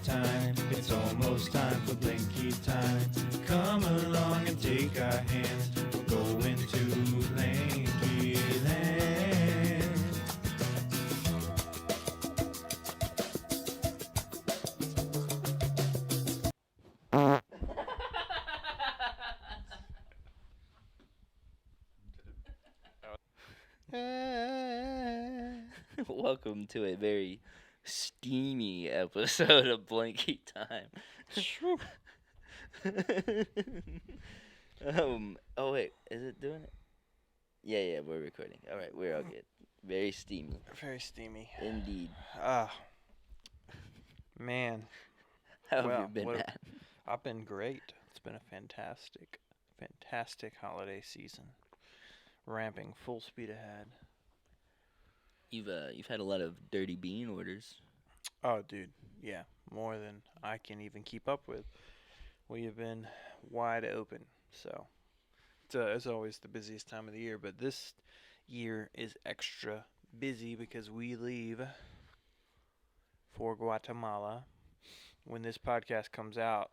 time. It's almost time for Blanky time. Come along and take our hands. We're going to Blanky Land. Welcome to a very steamy episode of Blanky Time. Oh wait, is it doing it? Yeah, we're recording. All right, we're all good. Very steamy, Very steamy. indeed. Ah, man. How have Well, you been, what- Matt? I've been great. It's been a fantastic holiday season. Ramping full speed ahead. You've had a lot of dirty bean orders. Oh, dude. Yeah, more than I can even keep up with. We have been wide open. So, it's always the busiest time of the year, but this year is extra busy because we leave for Guatemala when this podcast comes out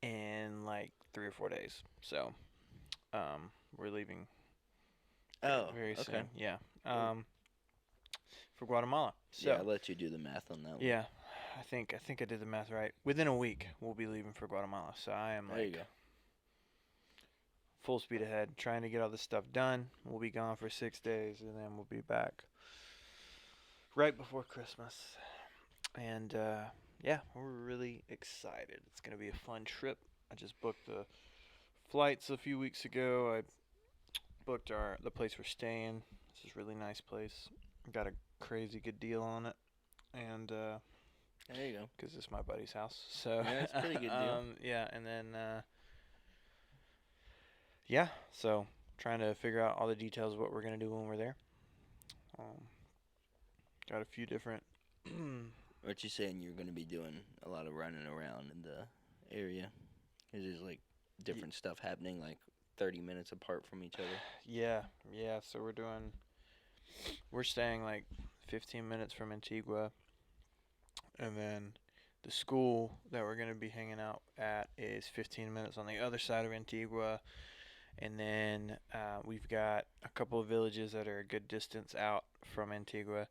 in like 3 or 4 days. So, we're leaving Oh, very okay. soon. Yeah. For Guatemala. So, Yeah, I'll let you do the math on that one. yeah, I think I did the math right. Within a week, we'll be leaving for Guatemala. So I am There you like go. full speed ahead, trying to get all this stuff done. We'll be gone for 6 days, and then we'll be back right before Christmas. And yeah, we're really excited. It's gonna be a fun trip. I just booked the flights a few weeks ago. I booked the place we're staying. This is a really nice place. Got a crazy good deal on it, and There you go. because it's my buddy's house. So Yeah, it's a pretty good deal. Yeah, and then yeah, so trying to figure out all the details of what we're gonna do when we're there. Got a few different. What you saying? You're going to be doing a lot of running around in the area. 'Cause there's like different stuff happening, like 30 minutes apart from each other. Yeah. So we're staying like 15 minutes from Antigua, and then the school that we're gonna be hanging out at is 15 minutes on the other side of Antigua, and then we've got a couple of villages that are a good distance out from Antigua,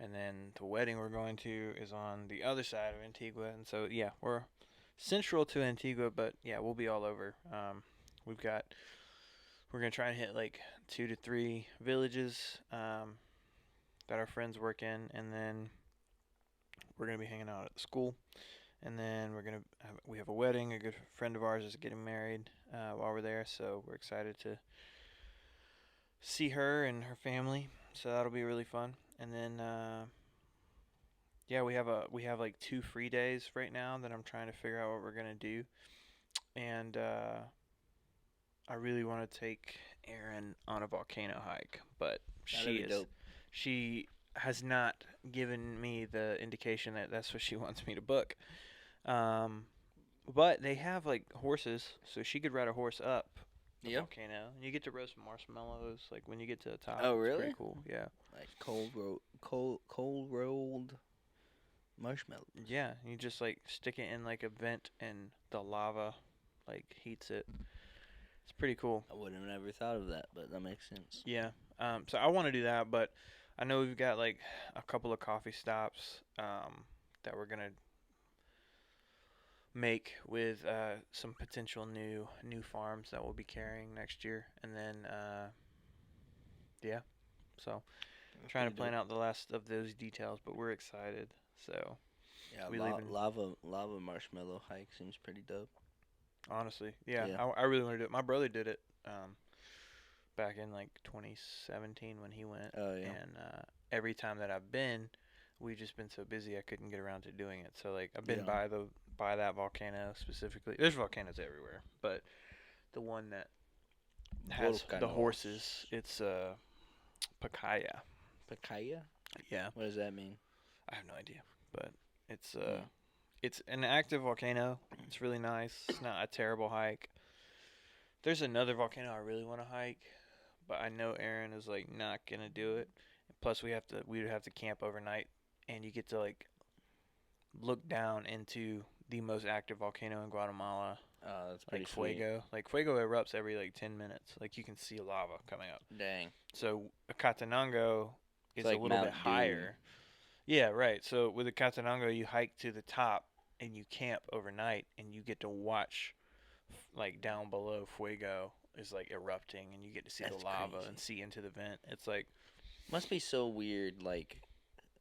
and then the wedding we're going to is on the other side of Antigua, and so yeah, we're central to Antigua, but yeah, we'll be all over. We're gonna try and hit like 2 to 3 villages that our friends work in, and then we're gonna be hanging out at the school, and then we have a wedding. A good friend of ours is getting married while we're there, so we're excited to see her and her family. So that'll be really fun. And then yeah, we have like 2 free days right now that I'm trying to figure out what we're gonna do, and I really want to take Erin on a volcano hike, but she has not given me the indication that that's what she wants me to book. But they have like horses, so she could ride a horse up the Yep. volcano, and you get to roast marshmallows like when you get to the top. Oh, It's really? pretty cool. Yeah. Like cold rolled marshmallows. Yeah, you just like stick it in like a vent, and the lava like heats it. It's pretty cool. I wouldn't have ever thought of that, but that makes sense. Yeah. So I want to do that, but I know we've got like a couple of coffee stops that we're gonna make with some potential new farms that we'll be carrying next year, and then yeah. So trying to plan out the last of those details, but we're excited. So Yeah, we leaving- lava marshmallow hike seems pretty dope. honestly, yeah. Yeah. I really want to do it. My brother did it back in like 2017 when he went. Oh yeah. And every time that I've been, we've just been so busy I couldn't get around to doing it. So like I've been Yeah. by that volcano specifically. There's volcanoes everywhere, but the one that has the Volcanos. horses, it's Pacaya. Pacaya? Yeah, What does that mean? I have no idea, but it's Hmm. it's an active volcano. It's really nice. It's not a terrible hike. There's another volcano I really want to hike, but I know Aaron is like not gonna do it. Plus, we'd have to camp overnight, and you get to like look down into the most active volcano in Guatemala, Oh, that's pretty like sweet. Fuego. Like Fuego erupts every like 10 minutes. Like you can see lava coming up. Dang. So Catenango It's is a like little Mount bit Doom. higher. Yeah, right. So with the Catenango, you hike to the top and you camp overnight, and you get to watch like down below Fuego is like erupting, and you get to see That's the lava crazy. and see into the vent. It's like, Must be so weird, like,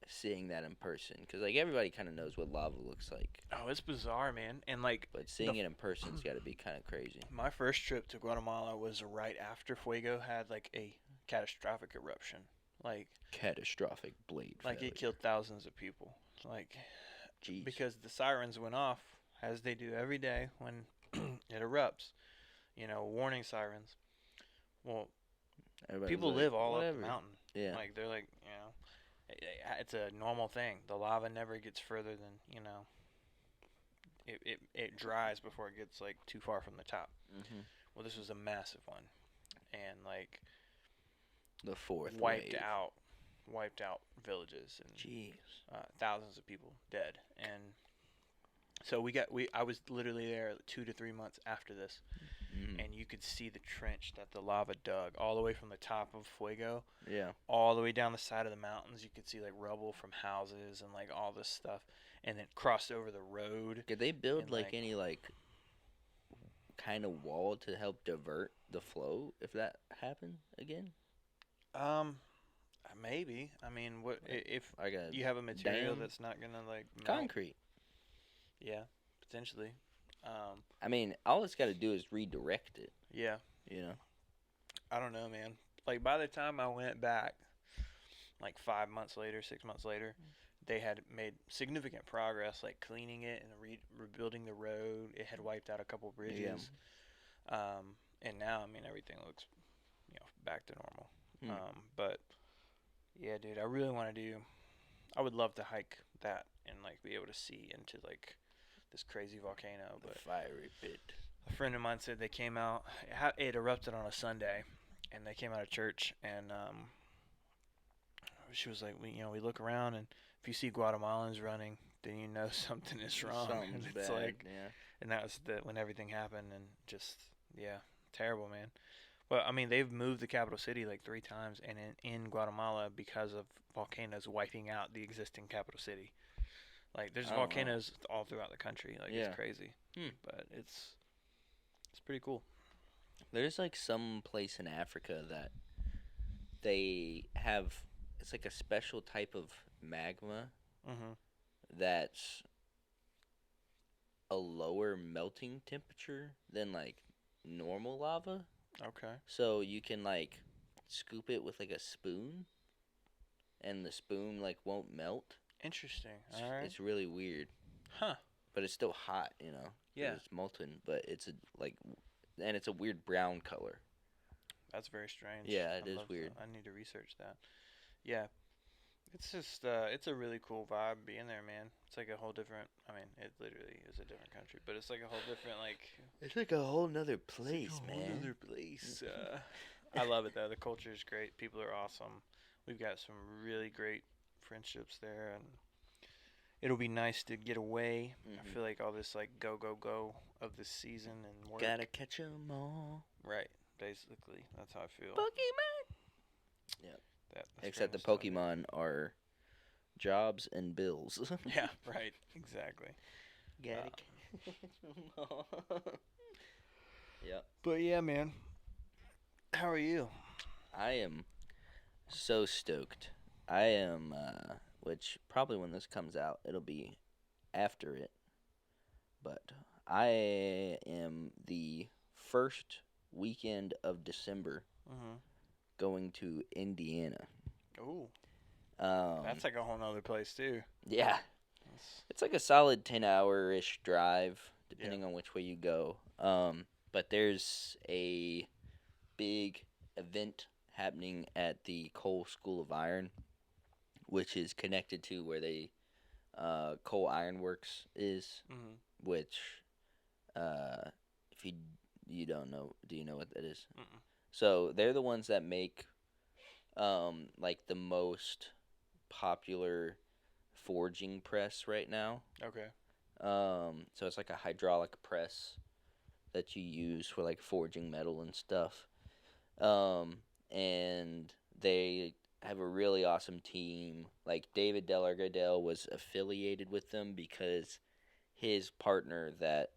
seeing that in person. Because, like, everybody kind of knows what lava looks like. oh, it's bizarre, man. And like But seeing it in person's got to be kind of crazy. my first trip to Guatemala was right after Fuego had like a catastrophic eruption. Like Catastrophic blade it failure. killed thousands of people. Like Jeez. because the sirens went off as they do every day when it erupts. You know, warning sirens. Well, Everybody people was like, live all up whatever. the mountain. Yeah. Like they're like, you know, it's a normal thing. The lava never gets further than, you know, it dries before it gets like too far from the top. Hmm. Well, this was a massive one, and like The fourth wiped wave. out villages and Jeez. thousands of people dead. And so I was literally there 2 to 3 months after this, Mm. and you could see the trench that the lava dug all the way from the top of Fuego Yeah. all the way down the side of the mountains. You could see like rubble from houses and like all this stuff, and then crossed over the road. Could they build And, like like- any like kind of wall to help divert the flow if that happened again? Maybe. I mean, what if I got you have a material dam? that's not gonna like melt? concrete. Yeah, potentially. I mean, all it's got to do is redirect it. Yeah. You know. I don't know, man. Like by the time I went back, like 5 months later, 6 months later, they had made significant progress, like cleaning it and rebuilding the road. It had wiped out a couple bridges, and now I mean everything looks, you know, back to normal. Hmm. But yeah, dude, I really want to do. I would love to hike that and like be able to see into like this crazy volcano. The But fiery pit. a friend of mine said they came out. It erupted on a Sunday, and they came out of church, and she was like, we look around, and if you see Guatemalans running, then you know something is wrong. Something's And it's bad. like, Yeah. and that was when everything happened, and just terrible, man. Well, I mean, they've moved the capital city like 3 times, and in Guatemala because of volcanoes wiping out the existing capital city. Like there's Oh, wow. volcanoes all throughout the country. Like Yeah. it's crazy, but it's pretty cool. There's like some place in Africa that they have. It's like a special type of magma Mm-hmm. that's a lower melting temperature than like normal lava. Okay. So you can like scoop it with like a spoon, and the spoon like won't melt. Interesting. It's, All right. it's really weird, Huh. but it's still hot, you know. 'Cause Yeah. it's molten, but it's and it's a weird brown color. That's very strange. Yeah, it I'd is love to- weird. I need to research that. Yeah. It's just it's a really cool vibe being there, man. It's like a whole different. I mean, it literally is a different country, but it's like a whole different like. It's like a whole nother place, It's like a man. whole other place. I love it though. The culture is great. People are awesome. We've got some really great friendships there, and it'll be nice to get away. I Mhm. feel like all this like go of this season and work. Gotta catch 'em all. Right. Basically, that's how I feel. Pokemon. Yep. That's Except the pretty much how I Pokemon are jobs and bills. feel. Yeah. Right. Exactly. Gotta catch 'em all. Yep. But yeah, man. How are you? I am so stoked. I am, which probably when this comes out, it'll be after it. But I am the first weekend of December Mm-hmm. going to Indiana. Ooh, Um, that's like a whole nother place too. yeah, That's, it's like a solid 10-hour-ish drive, depending on which way you go. But there's a big event happening at the Coal School of Iron, which is connected to where they Coal Iron Works is, mm-hmm. which if you don't know, do you know what that is? Mm-mm. So they're the ones that make like the most popular forging press right now. Okay. So it's like a hydraulic press that you use for like forging metal and stuff. And they have a really awesome team. Like David Delargadell was affiliated with them because his partner that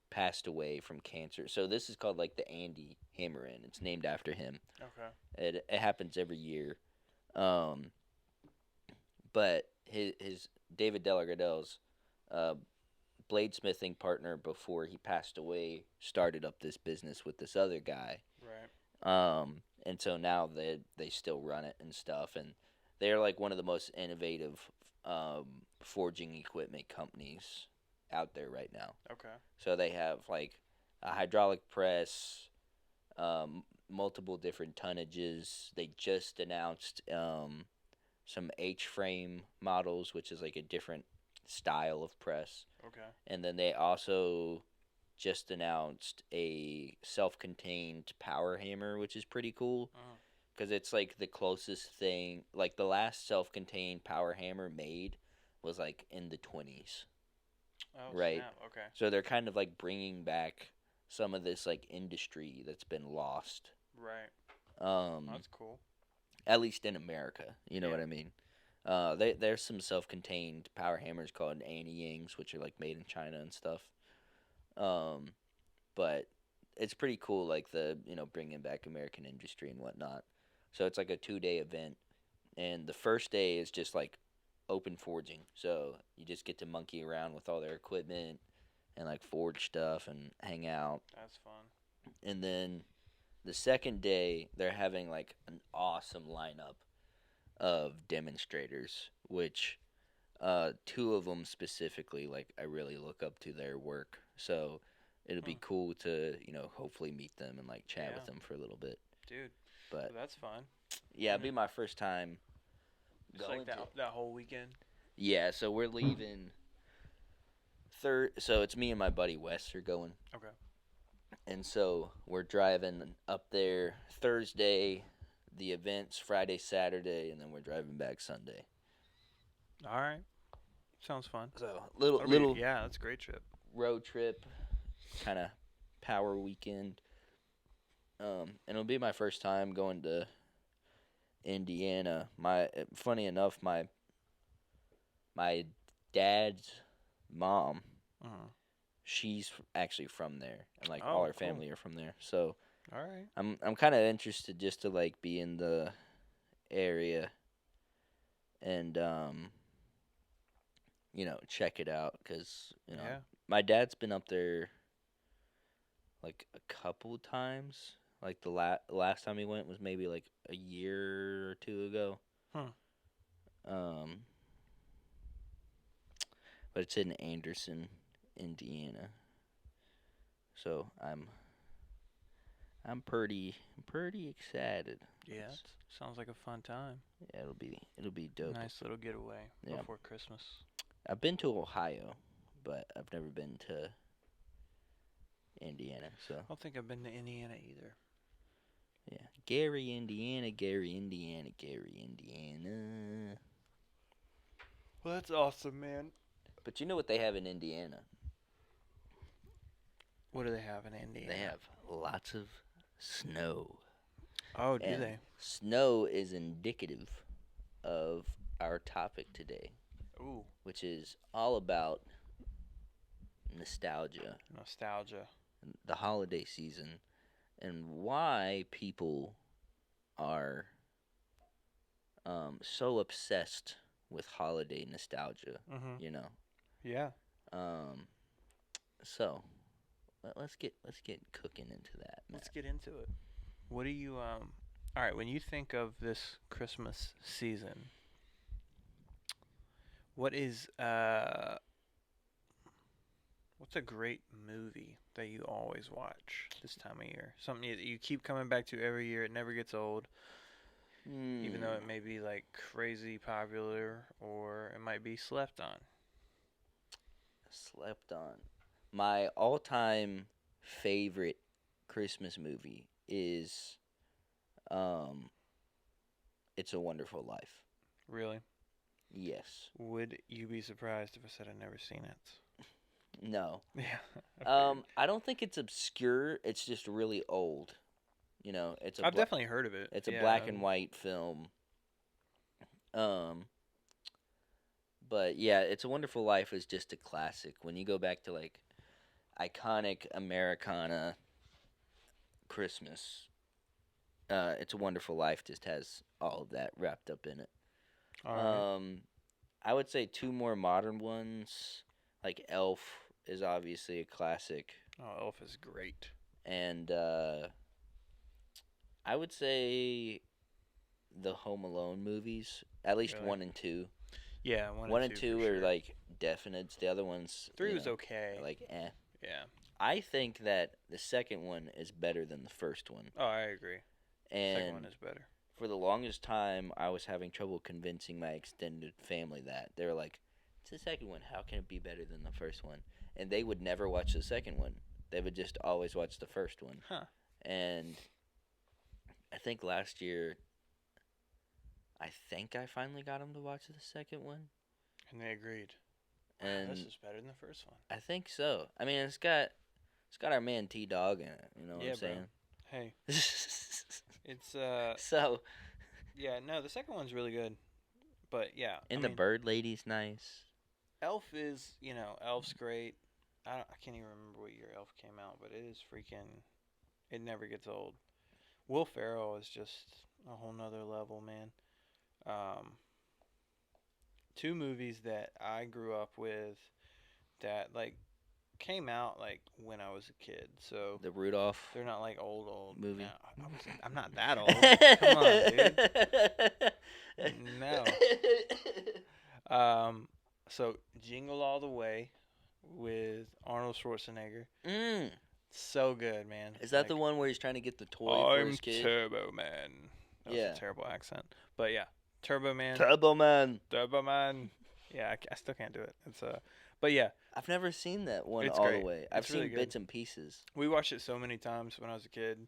passed away from cancer. So this is called like the Andy Hammer Inn. It's named after him. Okay. It happens every year. But his David Delargadell's bladesmithing partner before he passed away started up this business with this other guy. Right. And so now they still run it and stuff, and they're like one of the most innovative forging equipment companies out there right now. Okay. So they have like a hydraulic press, multiple different tonnages. They just announced some H-frame models, which is like a different style of press. Okay. And then they also just announced a self-contained power hammer, which is pretty cool because it's like the closest thing. Like the last self-contained power hammer made was like in the 20s. Oh, right? Snap. Okay. So they're kind of like bringing back some of this like industry that's been lost. Right. That's cool. At least in America, you know Yeah. what I mean? There's some self-contained power hammers called Annie Yings, which are like made in China and stuff. But it's pretty cool, like the bringing back American industry and whatnot. So it's like a 2-day event, and the first day is just like open forging. So you just get to monkey around with all their equipment and like forge stuff and hang out. That's fun. And then the second day, they're having like an awesome lineup of demonstrators, which 2 of them specifically, like I really look up to their work. So it'll be cool to hopefully meet them and like chat with them for a little bit. Dude. But So that's fun. yeah, it'll be my first time Just going like that whole weekend. Yeah, so we're leaving so it's me and my buddy Wes are going. Okay. And so we're driving up there Thursday, the event's Friday, Saturday, and then we're driving back Sunday. All right. Sounds fun. So That'll be- little yeah, that's a great trip. road trip, kind of power weekend. And it'll be my first time going to Indiana. Funny enough, my dad's mom, she's actually from there, and like all her cool. family are from there. So All right. I'm kind of interested just to like be in the area and check it out because Yeah. my dad's been up there like a couple times. Like the last time he went was maybe like a year or 2 ago. But it's in Anderson, Indiana. So I'm pretty excited. Yeah. Sounds like a fun time. Yeah, it'll be dope. Nice little getaway Yeah. before Christmas. I've been to Ohio, but I've never been to Indiana. So I don't think I've been to Indiana either. yeah, Gary, Indiana, Gary, Indiana, Gary, Indiana. Well, that's awesome, man. But you know what they have in Indiana? What do they have in Indiana? They have lots of snow. Oh, do And they? Snow is indicative of our topic today, Ooh, which is all about nostalgia, nostalgia. the holiday season, and why people are so obsessed with holiday nostalgia. Mm-hmm. Yeah. Yeah. So let's get cooking into that. Let's get into it. What do you all right, when you think of this Christmas season, what's a great movie that you always watch this time of year? Something that you keep coming back to every year, it never gets old. Even though it may be like crazy popular or it might be slept on. Slept on. My all-time favorite Christmas movie is It's a Wonderful Life. Really? Yes. Would you be surprised if I said I'd never seen it? No. Yeah. I don't think it's obscure. It's just really old. You know, I've definitely heard of it. it's a Yeah. black and white film. But yeah, It's a Wonderful Life is just a classic. When you go back to like iconic Americana Christmas, It's a Wonderful Life just has all of that wrapped up in it. All right. I would say two more modern ones, like Elf is obviously a classic, Oh, Elf is great. and I would say the Home Alone movies, at least Really? 1 and 2. Yeah, One and two for are sure. like definites. The other ones, 3 you was know, okay. are like eh. Yeah. I think that the second one is better than the first one, Oh, I agree. Second one and is better. for the longest time, I was having trouble convincing my extended family that they were like, "It's the second one. How can it be better than the first one?" And they would never watch the second one. They would just always watch the first one. Huh. And I think last year, I finally got them to watch the second one. And they agreed. Wow, And this is better than the first one. I think so. I mean, it's got our man T Dog in it. You know what Yeah, I'm bro. saying? Hey, it's So, yeah, no, the second one's really good. But yeah, and I the mean, bird lady's nice. Elf is, Elf's great. I can't even remember what year Elf came out, but it is freaking. It never gets old. Will Ferrell is just a whole nother level, man. Two movies that I grew up with that like came out like when I was a kid, so The Rudolph they're not like old movie. No, I'm not that old. Come on, dude. No. So Jingle All the Way with Arnold Schwarzenegger. So good, man. Is that the one where he's trying to get the toy for his kid? Turbo Man. That was a terrible accent, but yeah, Turbo Man. Turbo Man. Turbo Man. Yeah, I still can't do it. But yeah, I've never seen that one It's all great. the way. I've It's really seen good. bits and pieces. we watched it so many times when I was a kid.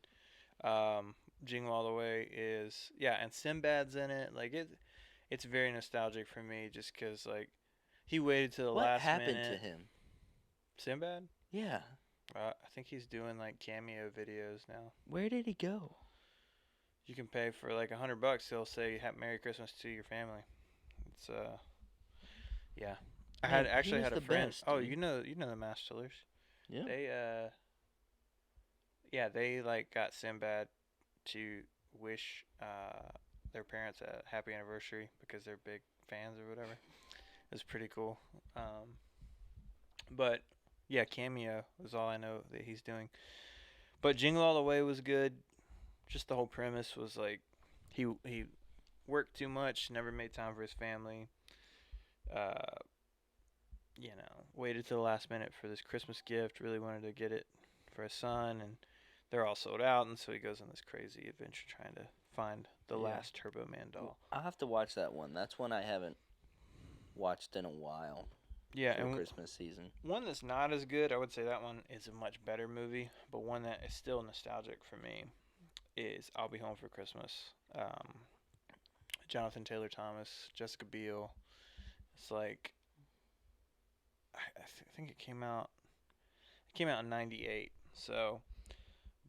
Jingle All the Way is and Sinbad's in it. Like it's very nostalgic for me, just because like he waited to the What last happened minute. to him? Sinbad? Yeah. I think he's doing like cameo videos now. Where did he go? You can pay for like $100. He'll say Merry Christmas to your family. It's yeah. I Man, had he was a the friend. best, Oh, dude. you know the Mass Chillers. Yeah. They like got Sinbad to wish their parents a happy anniversary because they're big fans or whatever. It was pretty cool. But yeah, cameo is all I know that he's doing. But Jingle All the Way was good. Just the whole premise was like he worked too much, never made time for his family. Waited till the last minute for this Christmas gift, really wanted to get it for his son, and they're all sold out, and so he goes on this crazy adventure trying to find the last Turbo Man doll. I'll have to watch that one. That's one I haven't watched in a while Yeah, for and Christmas season. one that's not as good, I would say that one is a much better movie, but one that is still nostalgic for me is I'll Be Home for Christmas. Jonathan Taylor Thomas, Jessica Biel. It's like I think it came out in '98. So,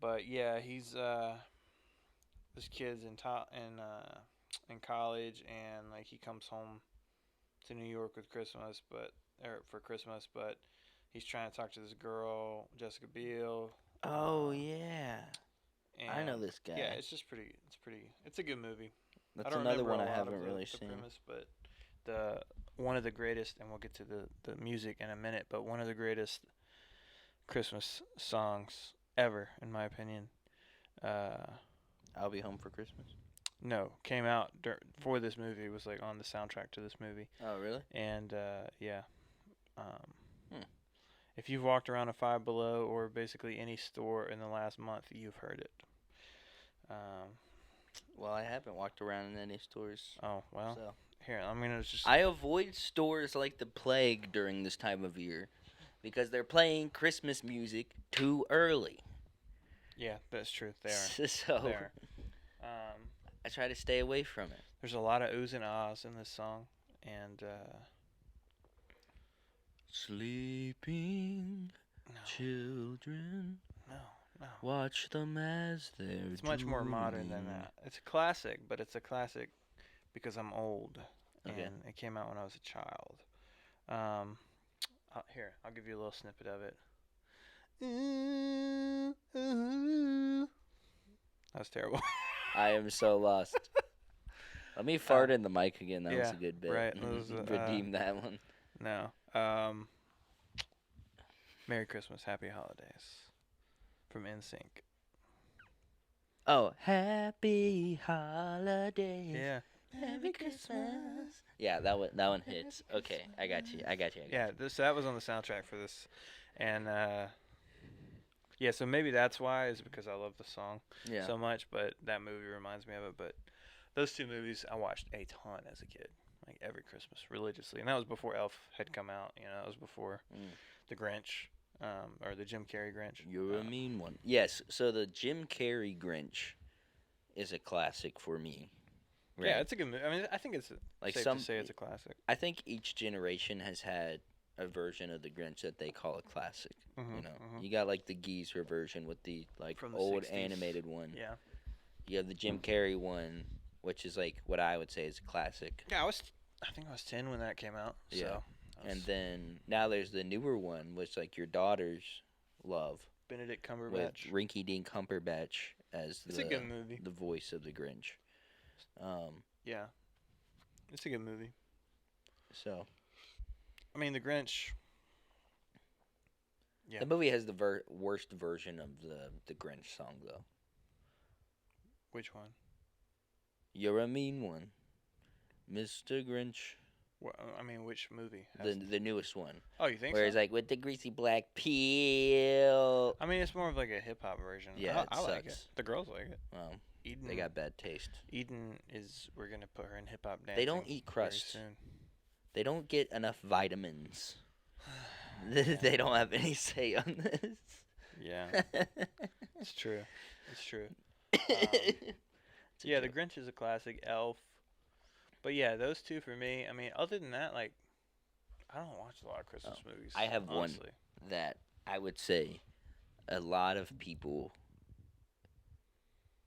but yeah, he's this kid's in college, and like he comes home to New York with for Christmas, but he's trying to talk to this girl, Jessica Biel. Oh yeah, I know this guy. Yeah, it's a good movie. That's I don't another remember one a I lot of haven't really the seen. premise, but one of the greatest, and we'll get to the music in a minute, but one of the greatest Christmas songs ever, in my opinion. I'll Be Home for Christmas. No, came out for this movie. Was like on the soundtrack to this movie. Oh really? And if you've walked around a Five Below or basically any store in the last month, you've heard it. Well, I haven't walked around in any stores. Oh well. So. Here, I'm gonna just. I avoid stores like the plague during this time of year because they're playing Christmas music too early. Yeah, that's true. They are. So They are. I try to stay away from it. There's a lot of oohs and ahs in this song, and Sleeping no, children, no. watch them as they're It's much more modern than dreaming. that. It's a classic, but it's a classic because I'm old, Okay. and it came out when I was a child. Here, I'll give you a little snippet of it. Ooh, ooh. That was terrible. I am so lost. Let me fart in the mic again. That was yeah, a good bit. right, that was, Redeem that one. No. Merry Christmas, Happy Holidays from NSYNC. Oh, happy holidays. Yeah. Merry Christmas. Yeah, that one hits. Okay, I got you. Yeah, that was on the soundtrack for this, and yeah, so maybe that's why is because I love the song Yeah. so much, but that movie reminds me of it. But those two movies I watched a ton as a kid, like every Christmas religiously, and that was before Elf had come out. You know, that was before the Grinch, or the Jim Carrey Grinch. You're a mean one. Yes, so the Jim Carrey Grinch is a classic for me. Right? Yeah, it's a good movie. I mean, I think it's Like safe to say it's a classic. I think each generation has had a version of the Grinch that they call a classic. Mm-hmm, You know, you got like the Geezer version with the like From the old 60s. animated one. Yeah. You have the Jim Carrey one, which is like what I would say is a classic. Yeah, I think I was 10 when that came out. Yeah. So And then now there's the newer one, which like your daughters love, Benedict with Cumberbatch. Rinky Dink Cumberbatch as It's a good movie. the voice of the Grinch. Yeah. It's a good movie. So I mean, the Grinch. Yeah. the movie has the worst version of the Grinch song though. Which one? You're a mean one, Mr. Grinch. Well, I mean, which movie? has The newest one, Oh, you think where so? it's like with the greasy black peel. I mean, it's more of like a hip hop version. Yeah, it I like it. sucks. The girls like it. Eden. They got bad taste. Eden is. We're gonna put her in hip hop dancing. They don't eat very crust. soon. They don't get enough vitamins. They don't have any say on this. Yeah, it's true. It's true. Yeah, The Grinch is a classic. Elf. But yeah, those two for me. I mean, other than that, like, I don't watch a lot of Christmas movies. I have honestly. one that I would say a lot of people,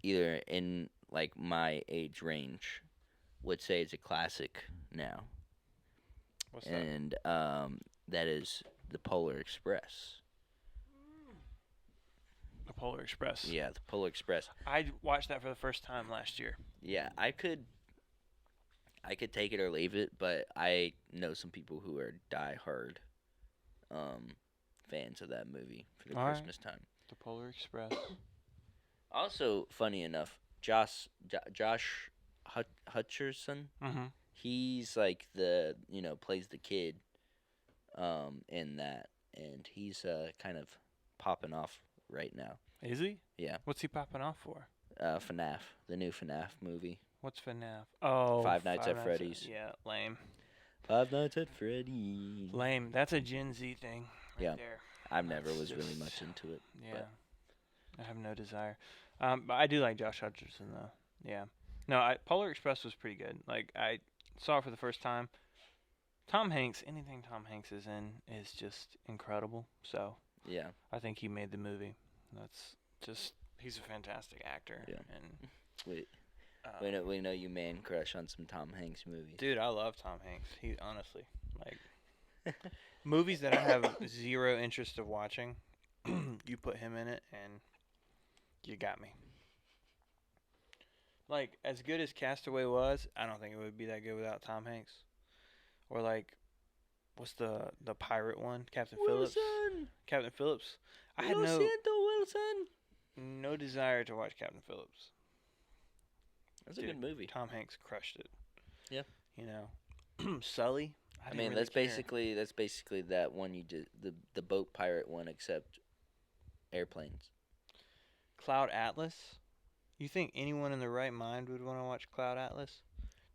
either in like my age range, would say it's a classic now. What's that? And that is the Polar Express. The Polar Express. Yeah, the Polar Express. I watched that for the first time last year. Yeah, I could take it or leave it, but I know some people who are diehard fans of that movie for the All right. Christmas time. The Polar Express. Also, funny enough, Josh Hutcherson, Mm-hmm. he's like plays the kid in that, and he's kind of popping off right now. Is he? Yeah. What's he popping off for? FNAF, the new FNAF movie. What's FNAF? Oh, Five Nights at Freddy's. Yeah, lame. Five Nights at Freddy's. Lame. That's a Gen Z thing. Right Yeah. There. I never That's was really just- much into it. Yeah. But I have no desire. But I do like Josh Hutcherson though. Yeah. No, Polar Express was pretty good. Like I saw it for the first time. Tom Hanks, anything Tom Hanks is in is just incredible. So yeah. I think he made the movie. That's just he's a fantastic actor. Yeah. And We know you man crush on some Tom Hanks movies. dude, I love Tom Hanks. He honestly like movies that I have zero interest of watching. You put him in it, and you got me. Like as good as Castaway was, I don't think it would be that good without Tom Hanks. Or like, what's the pirate one? Captain Phillips. Wilson! Captain Phillips. I had Lo no siento, Wilson! no desire to watch Captain Phillips. That's a Dude, good movie. Tom Hanks crushed it. Yeah. You know, Sully. I didn't mean, really that's basically that one you did, the boat pirate one, except airplanes. Cloud Atlas. You think anyone in their right mind would want to watch Cloud Atlas?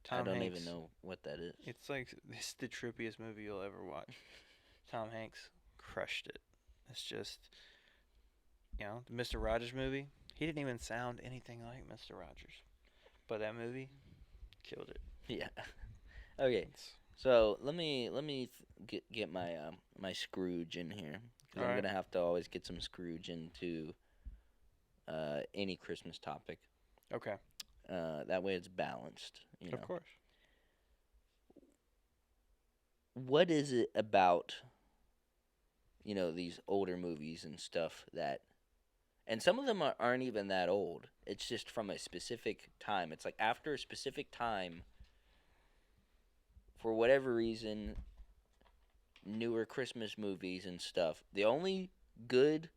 Tom I don't Hanks. even know what that is. It's like it's the trippiest movie you'll ever watch. Tom Hanks crushed it. It's just, you know, the Mr. Rogers movie. He didn't even sound anything like Mr. Rogers, but that movie killed it. Yeah. Okay. So let me get my my Scrooge in here, 'cause I'm Alright. gonna have to always get some Scrooge into any Christmas topic. Okay. That way it's balanced. You know. Of course. What is it about these older movies and stuff that, and some of them aren't even that old. It's just from a specific time. It's like after a specific time, for whatever reason, newer Christmas movies and stuff. The only good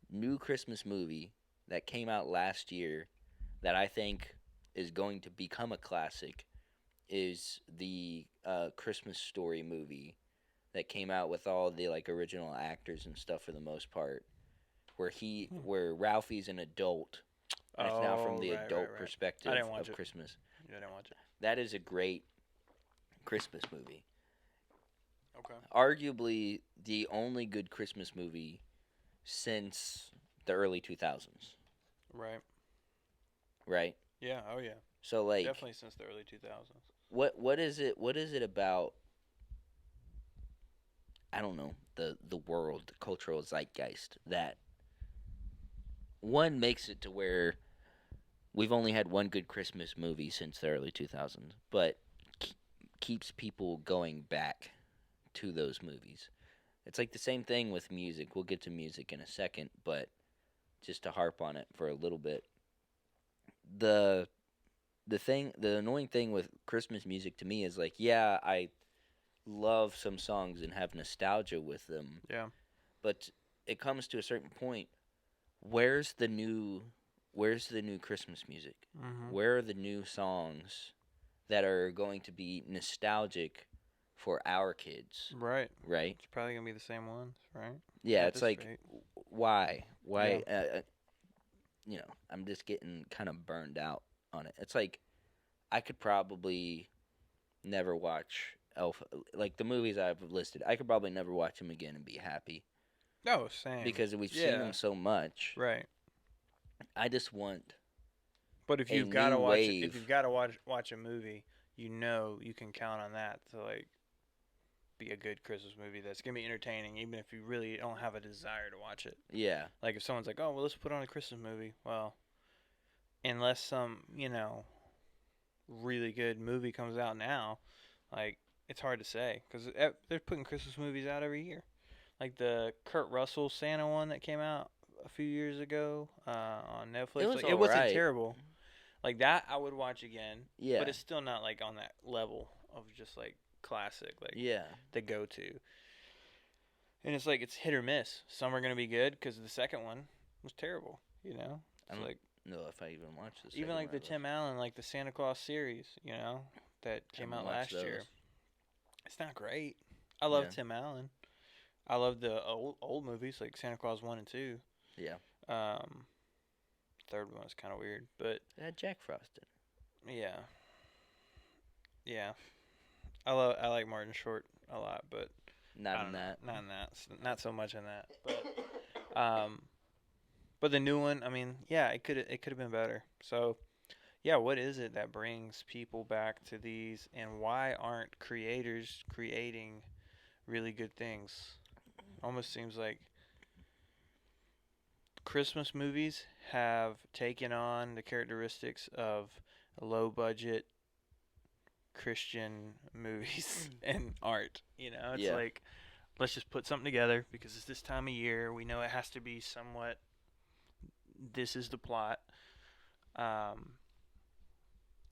new Christmas movie that came out last year that I think is going to become a classic is the Christmas Story movie that came out with all the like original actors and stuff for the most part, where Ralphie's an adult and it's now from the adult right. perspective I didn't watch of it. Christmas. Yeah, I didn't watch it. That is a great Christmas movie. Okay. Arguably the only good Christmas movie since the early 2000s, Right. right? Yeah. Oh yeah. So like Definitely since the early 2000s. what is it about, I don't know, the world, the cultural zeitgeist that one makes it to where we've only had one good Christmas movie since the early 2000s, but keeps people going back to those movies. It's like the same thing with music. We'll get to music in a second, but just to harp on it for a little bit. The annoying thing with Christmas music to me is like, yeah, I love some songs and have nostalgia with them, Yeah. but it comes to a certain point. Where's the new Christmas music? Mm-hmm. Where are the new songs that are going to be nostalgic for our kids? Right. Right? It's probably gonna be the same ones, right? Yeah, At it's this like, rate. why? I'm just getting kind of burned out on it. It's like I could probably never watch Elf, like the movies I've listed. I could probably never watch them again and be happy No, same. because we've seen Yeah. them so much. Right. I just want But if a you've got to new watch, wave. if you've got to watch a movie, you know you can count on that to like be a good Christmas movie that's gonna be entertaining, even if you really don't have a desire to watch it. Yeah, Like if someone's like, "Oh, well, let's put on a Christmas movie," well, unless some really good movie comes out now, like it's hard to say because they're putting Christmas movies out every year. Like the Kurt Russell Santa one that came out a few years ago on Netflix. It was Like, it wasn't alright. terrible. Like that, I would watch again. yeah, But it's still not like on that level of just like classic, like yeah. the go-to. And it's like it's hit or miss. Some are gonna be good because the second one was terrible. You know, I it's don't like know if I even watched this. even like the Tim Allen, like the Santa Claus series. You know, that came out last year. It's not great. I love Yeah. Tim Allen. I love the old movies like Santa Claus 1 and 2. Yeah, Third one was kind of weird, but it had Jack Frost in it. yeah, yeah. I like Martin Short a lot, but Not I in don't know, that. not in that, not so much in that. But the new one, I mean, yeah, it could have been better. So, yeah, what is it that brings people back to these, and why aren't creators creating really good things? Almost seems like Christmas movies have taken on the characteristics of low budget Christian movies and art. You know, it's Yeah. like let's just put something together because it's this time of year. We know it has to be somewhat. This is the plot, and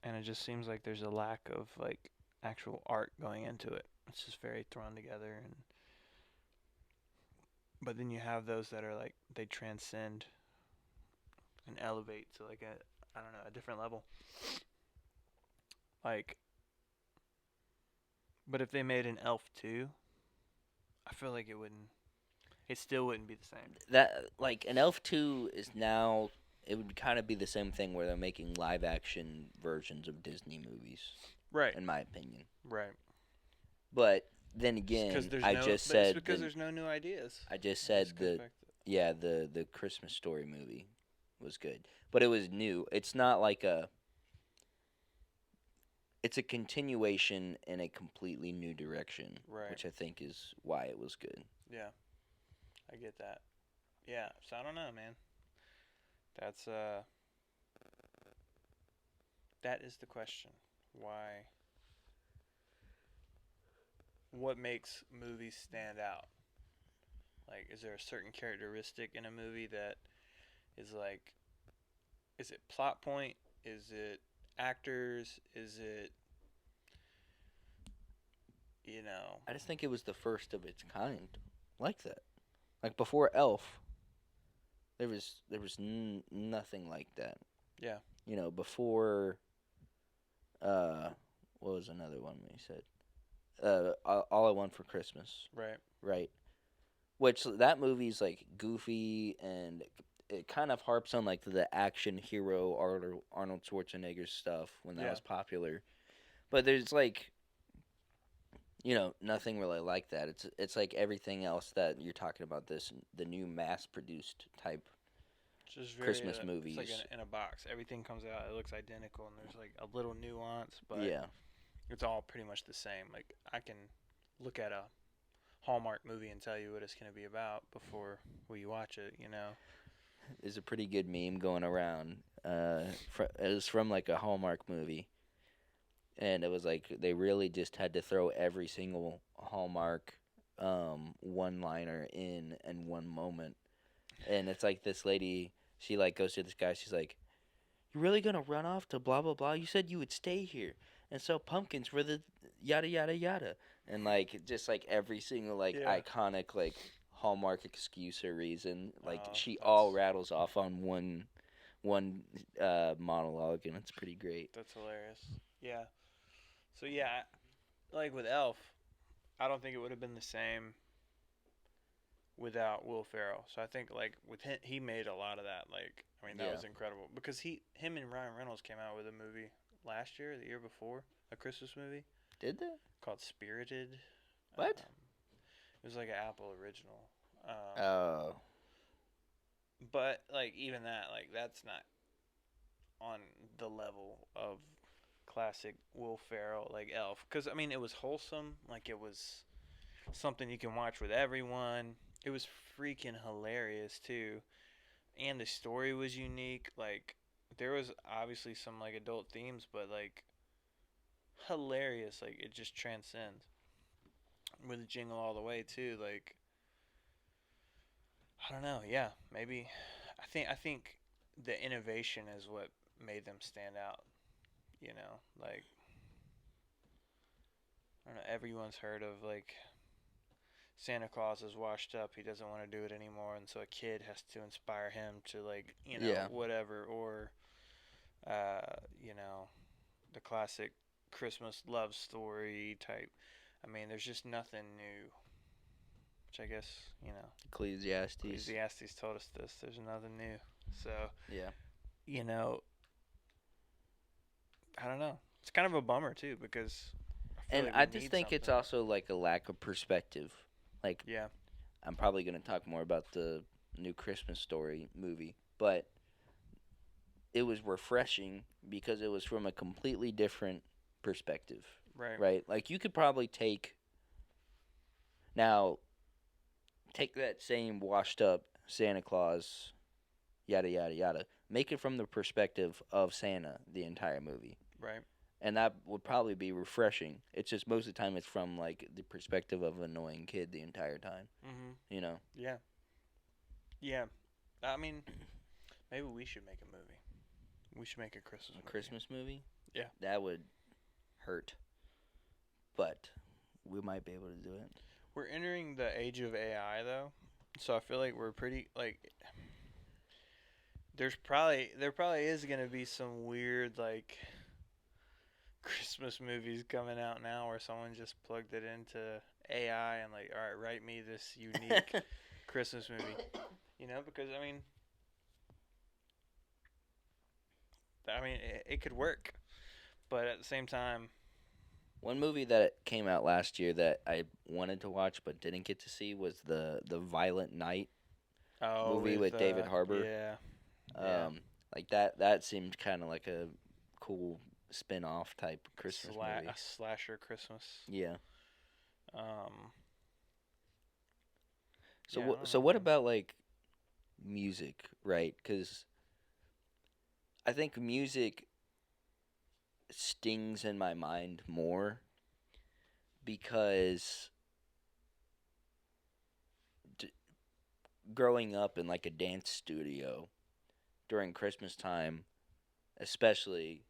it just seems like there's a lack of like actual art going into it. It's just very thrown together, and but then you have those that are like they transcend and elevate to like I don't know, a different level. Like, but if they made an Elf 2, I feel like it still wouldn't be the same. That like an Elf 2 is now, it would kind of be the same thing where they're making live action versions of Disney movies, Right. in my opinion. Right. But then again, It's because there's no new ideas. I just said Just goes back to- the Christmas Story movie was good, but it was new. It's it's a continuation in a completely new direction, Right. which I think is why it was good. Yeah. I get that. Yeah. So I don't know, man. That's that is the question. Why? What makes movies stand out? Like, is there a certain characteristic in a movie that is like, is it plot point? Is it actors? Is it, you know? I just think it was the first of its kind, like that. Like before Elf, there was nothing like that. Yeah. You know, before uh, what was another one we said? All I Want for Christmas, Right. right? Which that movie's like goofy and it kind of harps on like the action hero Arnold Schwarzenegger stuff when that Yeah. was popular. But there's like nothing really like that. It's like everything else that you're talking about the new mass produced type It's just very Christmas movies. It's like in a box. Everything comes out. It looks identical, and there's like a little nuance, but Yeah. it's all pretty much the same. Like I can look at a Hallmark movie and tell you what it's gonna be about before we watch it. You know. There's a pretty good meme going around. It was from like a Hallmark movie. And it was like they really just had to throw every single Hallmark one-liner in one moment. And it's like this lady, she like goes to this guy, she's like, "You really gonna run off to blah blah blah? You said you would stay here and sell pumpkins for the yada yada yada." And like just like every single like Yeah. iconic like Hallmark excuse or reason, like Oh, she that's- all rattles off on one monologue, and it's pretty great. That's hilarious. Yeah. So yeah, like with Elf, I don't think it would have been the same without Will Ferrell. So I think like with him, he made a lot of that. Like I mean that Yeah. was incredible because him and Ryan Reynolds came out with a movie last year, or the year before, a Christmas movie Did they? called Spirited. What? It was like an Apple original. Oh. But like even that, like that's not on the level of classic Will Ferrell like Elf. Because I mean, it was wholesome. Like it was something you can watch with everyone. It was freaking hilarious too, and the story was unique. Like there was obviously some like adult themes, but like hilarious. Like it just transcends with Jingle All the Way too. Like I don't know. Yeah, maybe. I think the innovation is what made them stand out. You know, like I don't know. Everyone's heard of like Santa Claus is washed up. He doesn't want to do it anymore, and so a kid has to inspire him to like Yeah. whatever. Or the classic Christmas love story type. I mean, there's just nothing new. Which I guess Ecclesiastes. Ecclesiastes told us this. There's nothing new. So Yeah. I don't know. It's kind of a bummer too because And like I we just need think it's something. also like a lack of perspective. Like Yeah. I'm probably going to talk more about the new Christmas Story movie, but it was refreshing because it was from a completely different perspective, Right. right? Like you could probably take that same washed up Santa Claus yada yada yada, make it from the perspective of Santa the entire movie. Right. And that would probably be refreshing. It's just most of the time it's from like the perspective of an annoying kid the entire time. Mhm. You know? Yeah. Yeah. I mean, maybe we should make a movie. We should make a Christmas A movie. Christmas movie? Yeah. That would hurt. But we might be able to do it. We're entering the age of AI though, so I feel like we're pretty like. There probably is gonna be some weird like Christmas movies coming out now where someone just plugged it into AI and like, all right, write me this unique Christmas movie. Because it could work, but at the same time, One movie that came out last year that I wanted to watch but didn't get to see was the Violent Night movie with David Harbour. Yeah. Like that seemed kind of like a cool spin-off type Christmas movie. A slasher Christmas. Yeah. Um. So Yeah, I what? don't So know, what man. about like music, right? Because I think music stings in my mind more because d- growing up in like a dance studio during Christmas time, especially,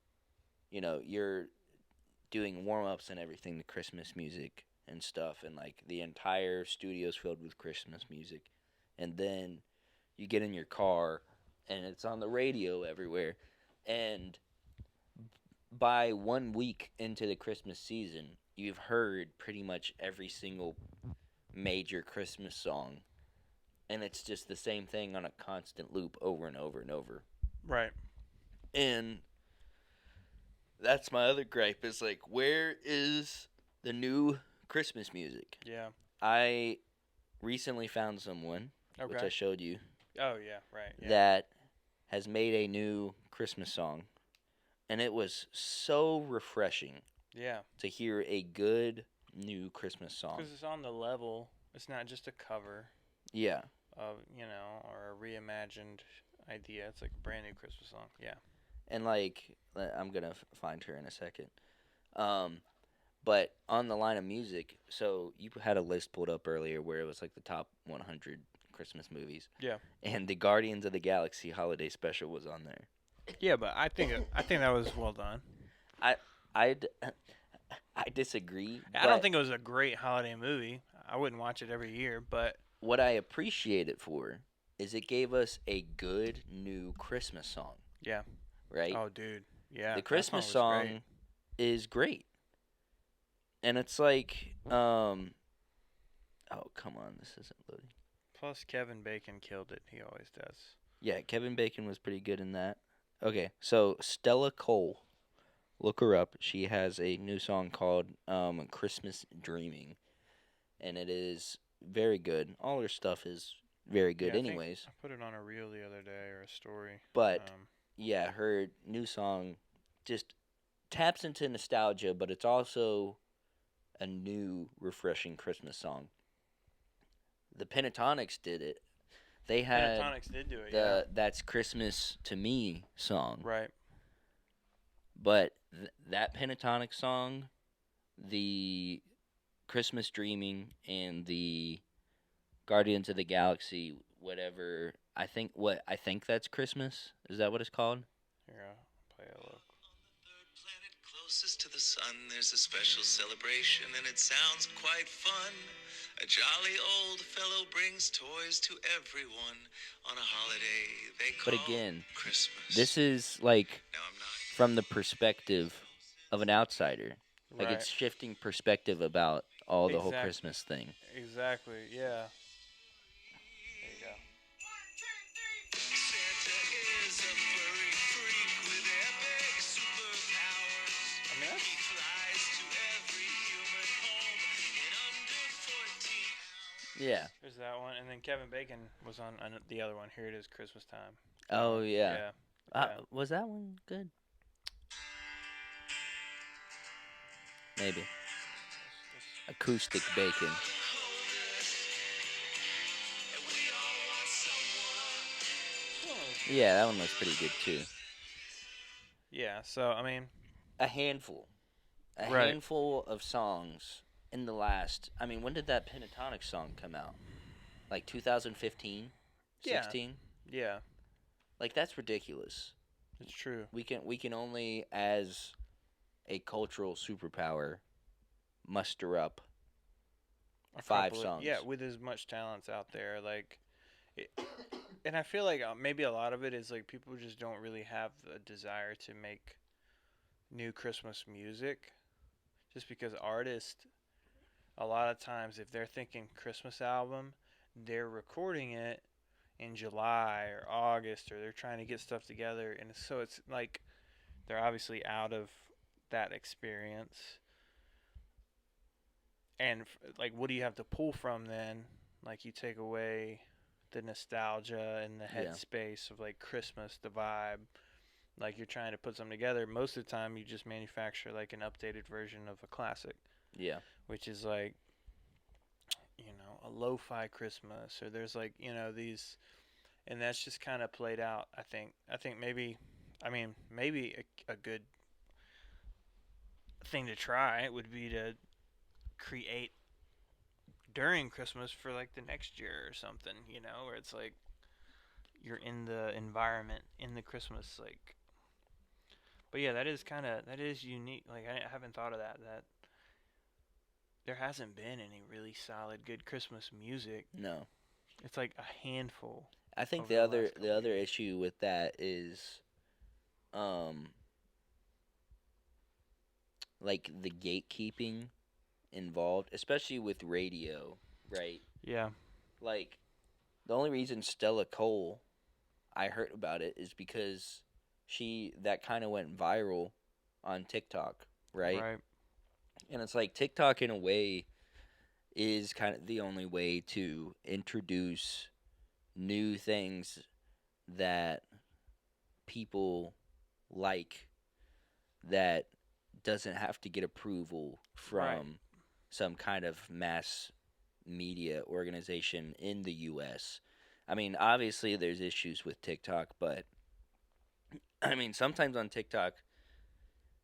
you're doing warm ups and everything to Christmas music and stuff, and like the entire studio's filled with Christmas music. And then you get in your car and it's on the radio everywhere. And by 1 week into the Christmas season, you've heard pretty much every single major Christmas song. And it's just the same thing on a constant loop over and over and over. Right. And that's my other gripe is like, where is the new Christmas music? Yeah. I recently found someone, which I Okay. showed you, Oh yeah. Right. Yeah. that has made a new Christmas song. And it was so refreshing Yeah. to hear a good new Christmas song. Because it's on the level. It's not just a cover Yeah. of or a reimagined idea. It's like a brand new Christmas song. Yeah. And like, I'm going to find her in a second. But on the line of music, so you had a list pulled up earlier where it was like the top 100 Christmas movies. Yeah. And the Guardians of the Galaxy Holiday Special was on there. Yeah, but I think that was well done. I disagree. I don't think it was a great holiday movie. I wouldn't watch it every year, but What I appreciate it for is it gave us a good new Christmas song. yeah. Right? Oh, dude. Yeah. The that Christmas was song great. is great. And it's like, oh, come on, this isn't loading. Plus, Kevin Bacon killed it. He always does. Yeah, Kevin Bacon was pretty good in that. Okay, so Stella Cole, look her up. She has a new song called Christmas Dreaming, and it is very good. All her stuff is very good Yeah, I think anyways. I put it on a reel the other day or a story. But, yeah, her new song just taps into nostalgia, but it's also a new, refreshing Christmas song. The Pentatonics did it. They had Pentatonics did do it. the That's Christmas to Me song. Yeah. Right. But that Pentatonic song, the Christmas Dreaming, and the Guardians of the Galaxy, whatever, I think that's Christmas. Is that what it's called? Here, I'll play a look. Planet closest to the sun, there's a special celebration, and it sounds quite fun. A jolly old fellow brings toys to everyone on a holiday they call But again, Christmas. this is like Now I'm not. from the perspective of an outsider. Like Right. it's shifting perspective about all the whole Exact- Christmas thing. Exactly. Yeah. There you go. Santa is a furry freak with epic superpowers. I mean, He flies to every human home in under 14 hours. Yeah. there's that one, and then Kevin Bacon was on the other one. Here it is, Christmas time. Oh yeah. Yeah. Was that one good? Maybe. Acoustic Bacon. Yeah, that one was pretty good too. Yeah. So I mean, A handful. A Right. handful of songs in the last. I mean, when did that Pentatonic song come out? Like 2015, Yeah. 16? yeah, Like that's ridiculous. it's true. We can only, as a cultural superpower, muster up A 5 couple of- songs. Yeah, with as much talents out there, like, and I feel like maybe a lot of it is like people just don't really have the desire to make new Christmas music, just because artists, a lot of times, if they're thinking Christmas album, they're recording it in July or August, or they're trying to get stuff together, and so it's like they're obviously out of that experience. And like, what do you have to pull from then? Like, you take away the nostalgia and the Yeah. headspace of like Christmas, the vibe. like you're trying to put something together, most of the time you just manufacture like an updated version of a classic, Yeah. which is like, a lo-fi Christmas, or there's like, these, and that's just kind of played out. I think maybe, maybe a good thing to try would be to create during Christmas for like the next year or something, where it's like you're in the environment in the Christmas like. But yeah, that is unique. Like I haven't thought of that. That there hasn't been any really solid good Christmas music. No. It's like a handful. I think over the the other last couple the other years. issue with that is like the gatekeeping involved, especially with radio, right? Yeah. Like the only reason Stella Cole I heard about it is because that kind of went viral on TikTok, right? Right. And it's like TikTok in a way is kind of the only way to introduce new things that people like that doesn't have to get approval from Right. some kind of mass media organization in the US. I mean, obviously there's issues with TikTok, but I mean, sometimes on TikTok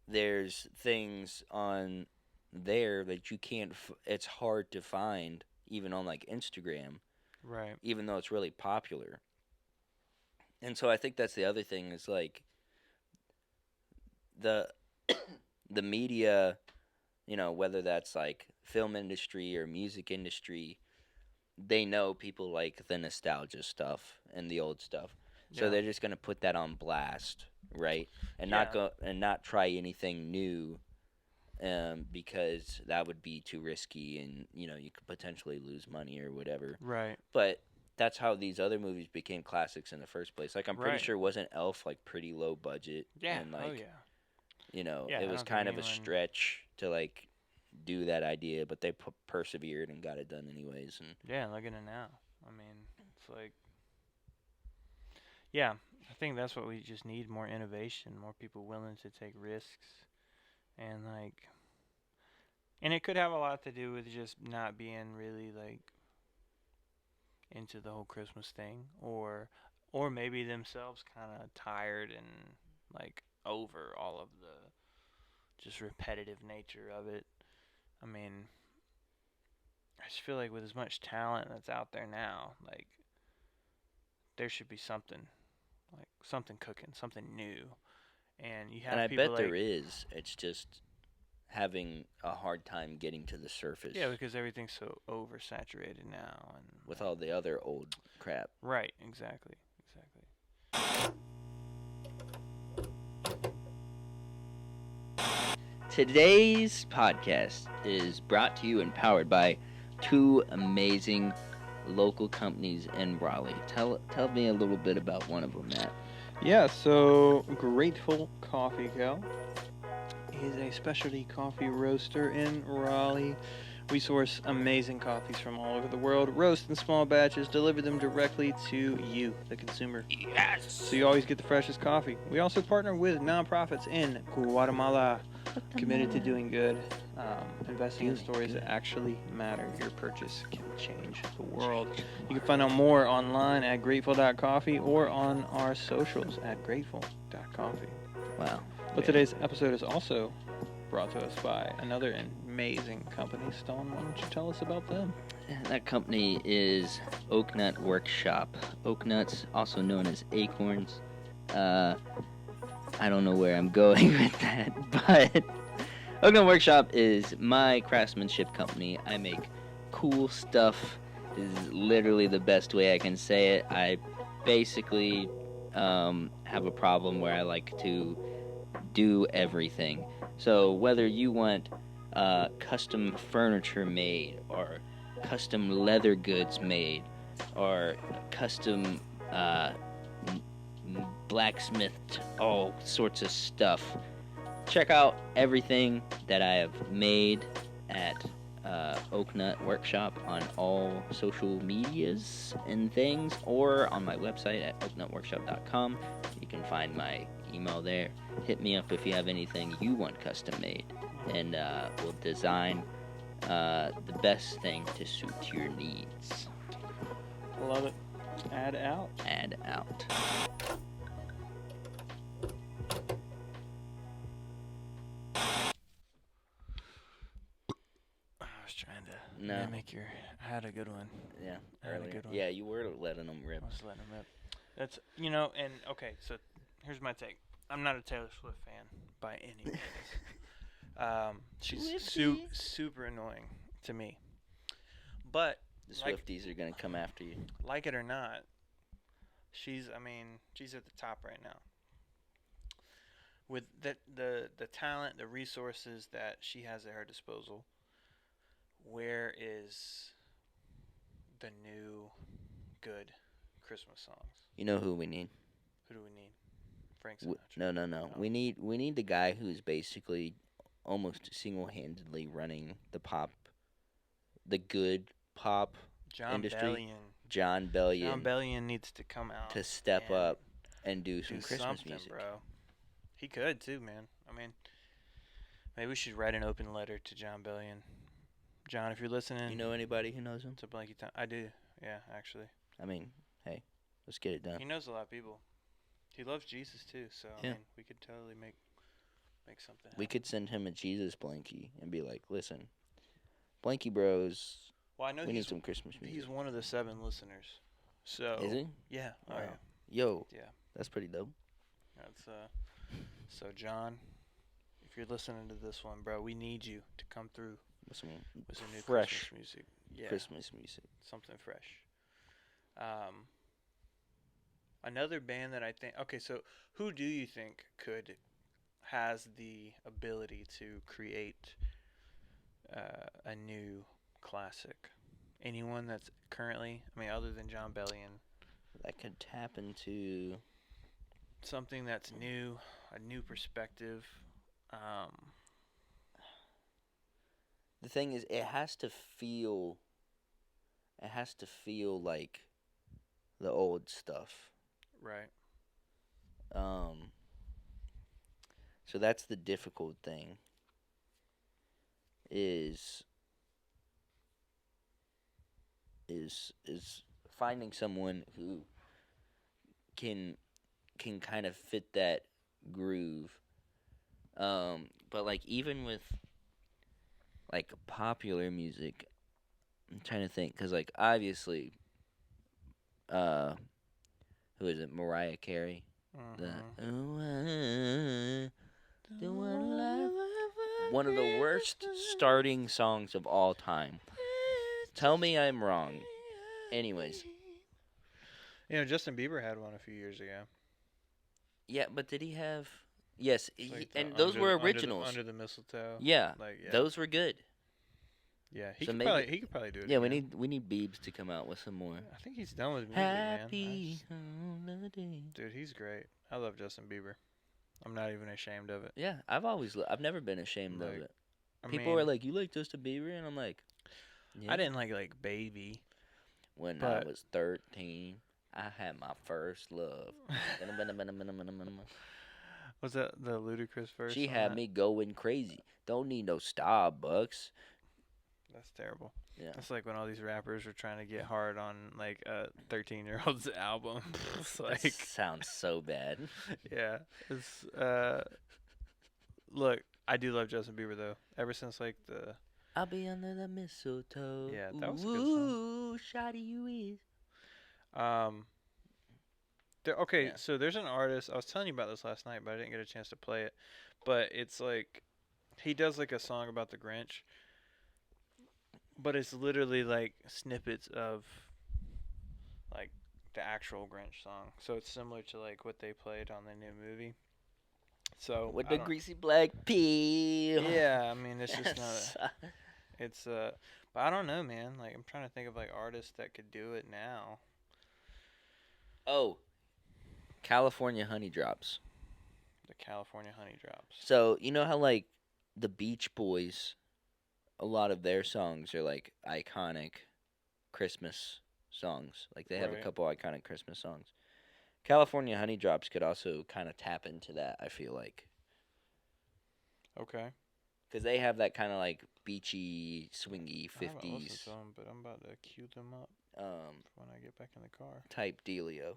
there's things on there that you can't it's hard to find even on like Instagram, Right. even though it's really popular. And so I think that's the other thing is like the the media, whether that's like film industry or music industry, they know people like the nostalgia stuff and the old stuff. So Yeah. they're just going to put that on blast, right? And Yeah. not try anything new because that would be too risky and you could potentially lose money or whatever. Right. But that's how these other movies became classics in the first place. Like I'm pretty Right. sure wasn't Elf like pretty low budget Yeah. and like oh yeah. Yeah, it I was don't kind think of a anyone- stretch to like do that idea, but they persevered and got it done anyways. And Yeah, look at it now. I mean, it's like, yeah, I think that's what we just need: more innovation, more people willing to take risks, and like, and it could have a lot to do with just not being really like into the whole Christmas thing, or maybe themselves kind of tired and like over all of the just repetitive nature of it. I mean, I just feel like with as much talent that's out there now, like there should be something cooking, something new. And you have and I people bet like, there is. It's just having a hard time getting to the surface. yeah, because everything's so oversaturated now, and with like, all the other old crap. right, exactly. Today's podcast is brought to you and powered by two amazing local companies in Raleigh. Tell me a little bit about one of them, Matt. Yeah, so Grateful Coffee Co. is a specialty coffee roaster in Raleigh. We source amazing coffees from all over the world, roast in small batches, deliver them directly to you, the consumer. Yes! So you always get the freshest coffee. We also partner with nonprofits in Guatemala, committed to doing good, investing in stories that actually matter. Your purchase can change the world. You can find out more online at grateful.coffee or on our socials at grateful.coffee. Wow. But today's episode is also brought to us by another amazing company. Stone, why don't you tell us about them? That company is Oak Nut Workshop. Oak nuts, also known as acorns. I don't know where I'm going with that, but Oak Nut Workshop is my craftsmanship company. I make cool stuff. This is literally the best way I can say it. I basically have a problem where I like to do everything. So whether you want custom furniture made, or custom leather goods made, or custom blacksmithed, all sorts of stuff, check out everything that I have made at Oak Nut Workshop on all social medias and things, or on my website at oaknutworkshop.com. You can find my email there. Hit me up if you have anything you want custom made, and we'll design the best thing to suit your needs. Love it. Add out. Add out. I was trying to No. mimic your. I had a good one. Yeah, I had a earlier. good one. Yeah, you were letting them rip. I was letting them rip. That's and okay. So here's my take. I'm not a Taylor Swift fan by any means. She's super annoying to me. But The Swifties are gonna come after you. like it or not, she's at the top right now. With the talent, the resources that she has at her disposal, where is the new good Christmas songs? You know who we need? Who do we need? Frank Sinatra. No. No. We need the guy who's basically almost single-handedly running the good pop John industry. Bellion. John Bellion. John Bellion needs to come out to step and up and do some do Christmas something, music. bro. He could too, man. Maybe we should write an open letter to John Bellion. John, if you're listening, You know anybody who knows him? it's a Blanky time. I do. Yeah, actually. I mean, hey, let's get it done. He knows a lot of people. He loves Jesus too, so Yeah. we could totally make something happen. We could send him a Jesus Blanky and be like, listen, Blanky Bros, Well, I know we need he's some Christmas music. he's one of the 7 listeners. So Is he? Yeah. Oh Wow. yeah. Yo, Yeah. that's pretty dope. That's So John, if you're listening to this one, bro, we need you to come through With some with some new fresh Christmas music. Yeah. Christmas music. Something fresh. Another band that I think. Okay, so who do you think has the ability to create a new classic? Anyone that's currently, other than John Bellion, That could tap into something that's new, a new perspective. the thing is, it has to feel like the old stuff. Right. So that's the difficult thing. Is finding someone who can kind of fit that groove. But like even with like popular music, I'm trying to think, cause like obviously, who is it? Mariah Carey. The one of the worst starting songs of all time. Tell me I'm wrong. Anyways, Justin Bieber had one a few years ago. yeah, but did he have? Yes, It's like and the those were originals. Under the mistletoe. Yeah, Yeah. those were good. Yeah, So he maybe- could probably do it. Yeah, again. we need Biebs to come out with some more. I think he's done with music, man. Happy holiday. Dude, he's great. I love Justin Bieber. I'm not even ashamed of it. Yeah, I've never been ashamed of Like, it. I People mean, are like, "You like Justin Bieber?" And I'm like, yeah. I didn't like Baby. When but- I was 13, I had my first love. Was that the Ludacris verse? She on had that? me going crazy. Don't need no Starbucks. That's terrible. Yeah. That's like when all these rappers were trying to get hard on like a 13-year-old's album. It's That like, sounds so bad. yeah. It's look, I do love Justin Bieber though. Ever since like the I'll be under the mistletoe. Yeah, that was a good song. Ooh, shoddy you is. okay, Yeah. so there's an artist. I was telling you about this last night, but I didn't get a chance to play it. But it's like he does like a song about the Grinch, but it's literally like snippets of like the actual Grinch song. So it's similar to like what they played on the new movie. So With I the don't- greasy black peel. Yeah, I mean it's just Yes. not. It's but I don't know, man. Like I'm trying to think of like artists that could do it now. Oh, California Honey Drops. The California Honey Drops. So you know how like the Beach Boys a lot of their songs are like iconic Christmas songs. Like they have a Right. couple iconic Christmas songs. California Honey Drops could also kind of tap into that, I feel like. Okay. Because they have that kind of like beachy, swingy I haven't listened 50s to them, but I'm about to cue them up when I get back in the car. type dealio.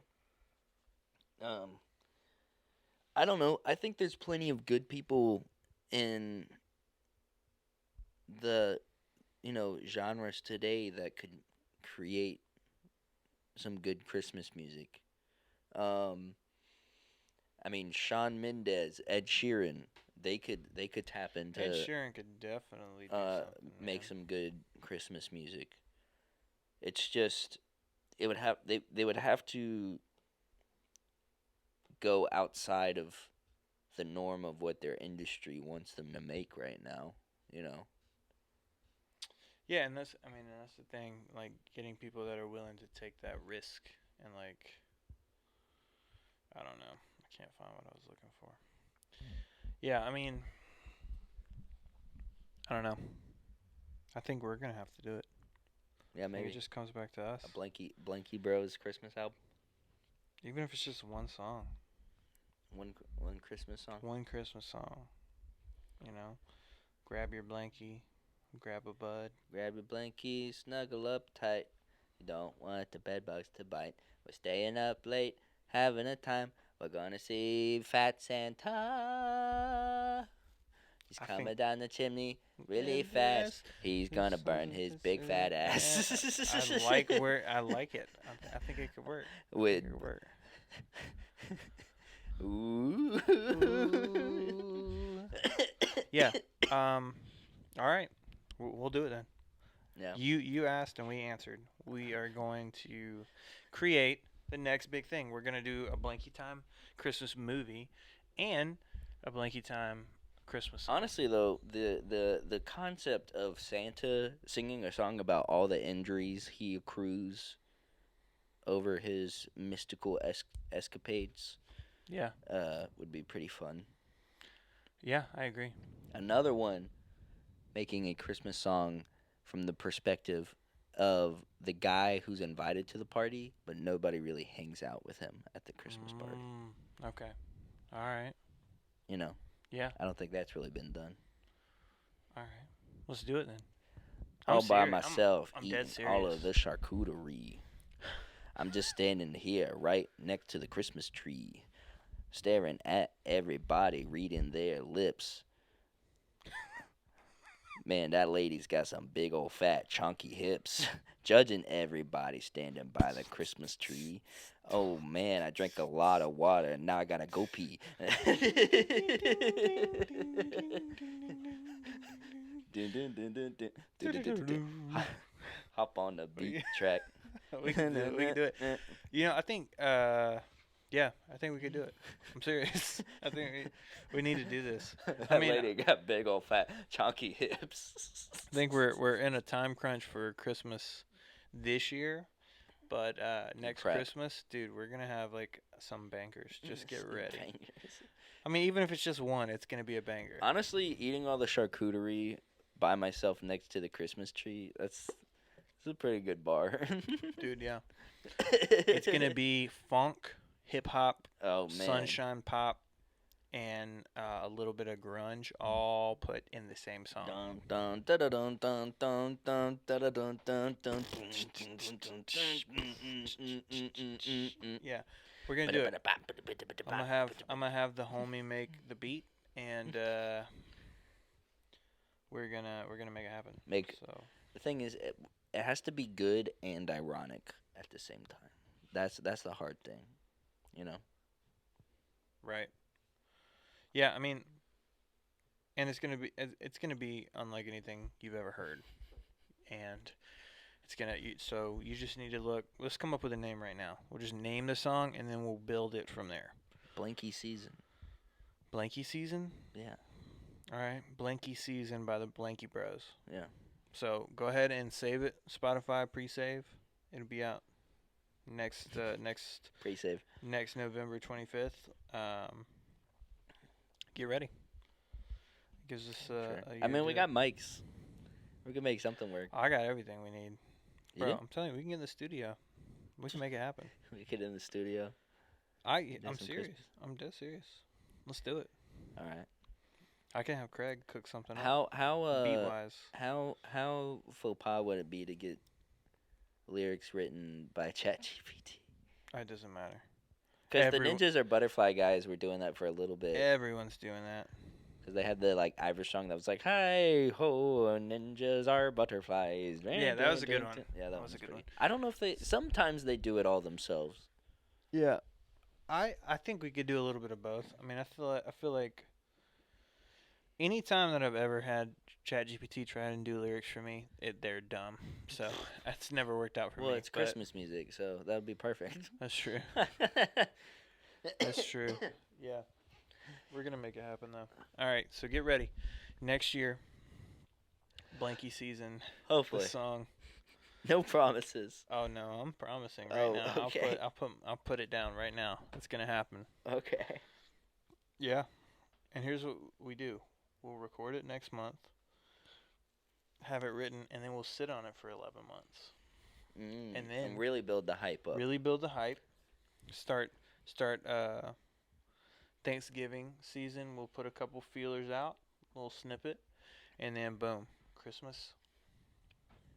I don't know. I think there's plenty of good people in the, genres today that could create some good Christmas music. I mean, Shawn Mendes, Ed Sheeran, they could tap into Ed Sheeran could definitely do something. make man. some good Christmas music. It's just it would have they would have to go outside of the norm of what their industry wants them to make right now, you know. Yeah, and that's the thing. Like getting people that are willing to take that risk and like, I don't know. I can't find what I was looking for. Yeah, I mean, I don't know. I think we're gonna have to do it. Yeah, I think maybe it just comes back to us. a Blanky Bros Christmas album, Even if it's just one song, one Christmas song. one Christmas song. You know, grab your blankie, grab a bud. Grab your blankie, snuggle up tight. You don't want the bed bugs to bite. We're staying up late, having a time. We're gonna see Fat Santa. He's I coming think- down the chimney really Really fast. fast. He's gonna burn his big fat ass. I like it. I think it could work. With It could work. ooh. Yeah. All right. We'll do it then. Yeah. You asked and we answered. We are going to create the next big thing. We're gonna do a Blanky Time Christmas movie and a Blanky Time Christmas song. Honestly, though, the concept of Santa singing a song about all the injuries he accrues over his mystical escapades Yeah. would be pretty fun. Yeah, I agree. Another one, making a Christmas song from the perspective of the guy who's invited to the party, but nobody really hangs out with him at the Christmas party. Okay. All right. You know? Yeah. I don't think that's really been done. All right. Let's do it then. All I'm by seri- myself, I'm eating dead all of serious. the charcuterie. I'm just standing here, right next to the Christmas tree, staring at everybody, reading their lips. Man, that lady's got some big old fat chunky hips. Judging everybody standing by the Christmas tree. Oh man, I drank a lot of water and now I gotta go pee. Hop on the beat track. We can do it. We can do it. You know, I think. Yeah, I think we could do it. I'm serious. I think we need to do this. That mean, lady got big old fat chunky hips. I think we're in a time crunch for Christmas this year, but next Prep. Christmas, dude, we're gonna have like some bangers. Just get Some ready. bangers. I mean, even if it's just one, it's gonna be a banger. Honestly, eating all the charcuterie by myself next to the Christmas tree, that's a pretty good bar. Dude, yeah. It's gonna be funk, hip hop, Oh man. sunshine pop, and a little bit of grunge, all put in the same song. Dun dun da dun dun dun dun da da dun dun dun. Yeah, we're gonna do it. I'm gonna have the homie make the beat, and we're gonna make it happen. So The thing is, it has to be good and ironic at the same time. That's the hard thing, you know. right. Yeah, I mean, and it's gonna be unlike anything you've ever heard, and it's gonna so you just need to look. Let's come up with a name right now. We'll just name the song, and then we'll build it from there. Blanky Season. Blanky Season. Yeah. All right, Blanky Season by the Blanky Bros. Yeah. So go ahead and save it. Spotify pre-save. It'll be out next Pre-save. next November 25th. Get ready. Gives us Sure. a I year mean, we to- got mics. We can make something work. I got everything we need. You Bro, do? I'm telling you, we can get in the studio. We can make it happen. We get in the studio. I'm some serious. Christmas. I'm dead serious. Let's do it. All right. I can have Craig cook something up. How Beat wise. how faux pas would it be to get lyrics written by ChatGPT? It doesn't matter. Because the Ninjas or Butterfly guys were doing that for a little bit. Everyone's doing that. Because they had the like Irish song that was like, "Hi ho, ninjas are butterflies." Yeah, that was a good one. Yeah, that was a good one. I don't know if they. Sometimes they do it all themselves. Yeah. I think we could do a little bit of both. I mean, I feel like any time that I've ever had ChatGPT try and do lyrics for me, they're dumb. So that's never worked out for me. Well, it's but Christmas music, so that would be perfect. That's true. That's true. Yeah. We're gonna make it happen though. All right, so get ready. Next year, Blanky season. Hopefully, The song. no promises. Oh no, I'm promising right Oh, now. okay. I'll put it down right now. It's gonna happen. Okay. Yeah. And here's what we do. We'll record it next month. Have it written, and then we'll sit on it for 11 months. And then really build the hype up. Really build the hype. Start Thanksgiving season. We'll put a couple feelers out, a little snippet, and then boom, Christmas.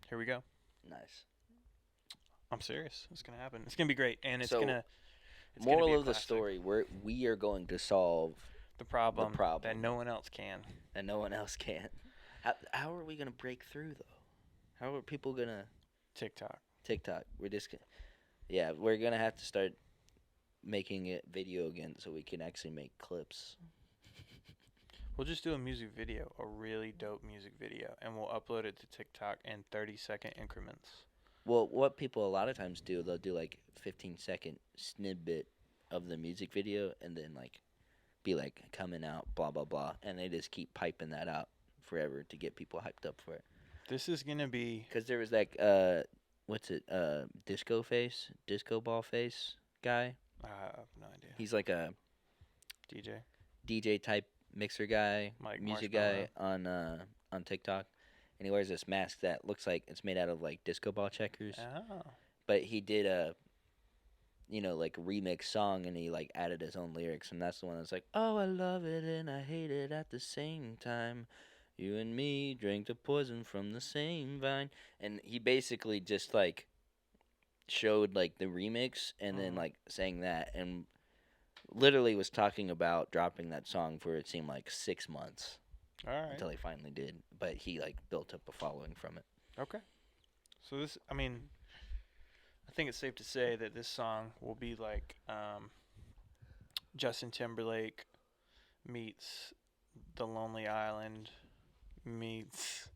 Here we go. Nice. I'm serious. It's gonna happen. It's gonna be great, and it's So, gonna. It's Moral gonna be a of the classic. story: we are going to solve The problem problem. that no one else can. and no one else can. How are we gonna break through though? How are people gonna TikTok. We're just yeah, we're gonna have to start making it video again so we can actually make clips. We'll just do a music video, a really dope music video, and we'll upload it to TikTok in 30-second increments. Well, what people a lot of times do, they'll do like 15-second snippet of the music video and then like be like coming out blah blah blah, and they just keep piping that out forever to get people hyped up for it. This is gonna be. Because there was like disco ball face guy. I have no idea. He's like a DJ type mixer guy, Like music Marshmello. guy on TikTok, and he wears this mask that looks like it's made out of like disco ball checkers. Oh. But he did a like remix song, and he like added his own lyrics, and that's the one that's like, "Oh, I love it and I hate it at the same time. You and me drink the poison from the same vine." And he basically just like showed like the remix and then like sang that, and literally was talking about dropping that song for it seemed like 6 months All right. until he finally did. But he like built up a following from it. Okay. So this, I mean, I think it's safe to say that this song will be like Justin Timberlake meets The Lonely Island meets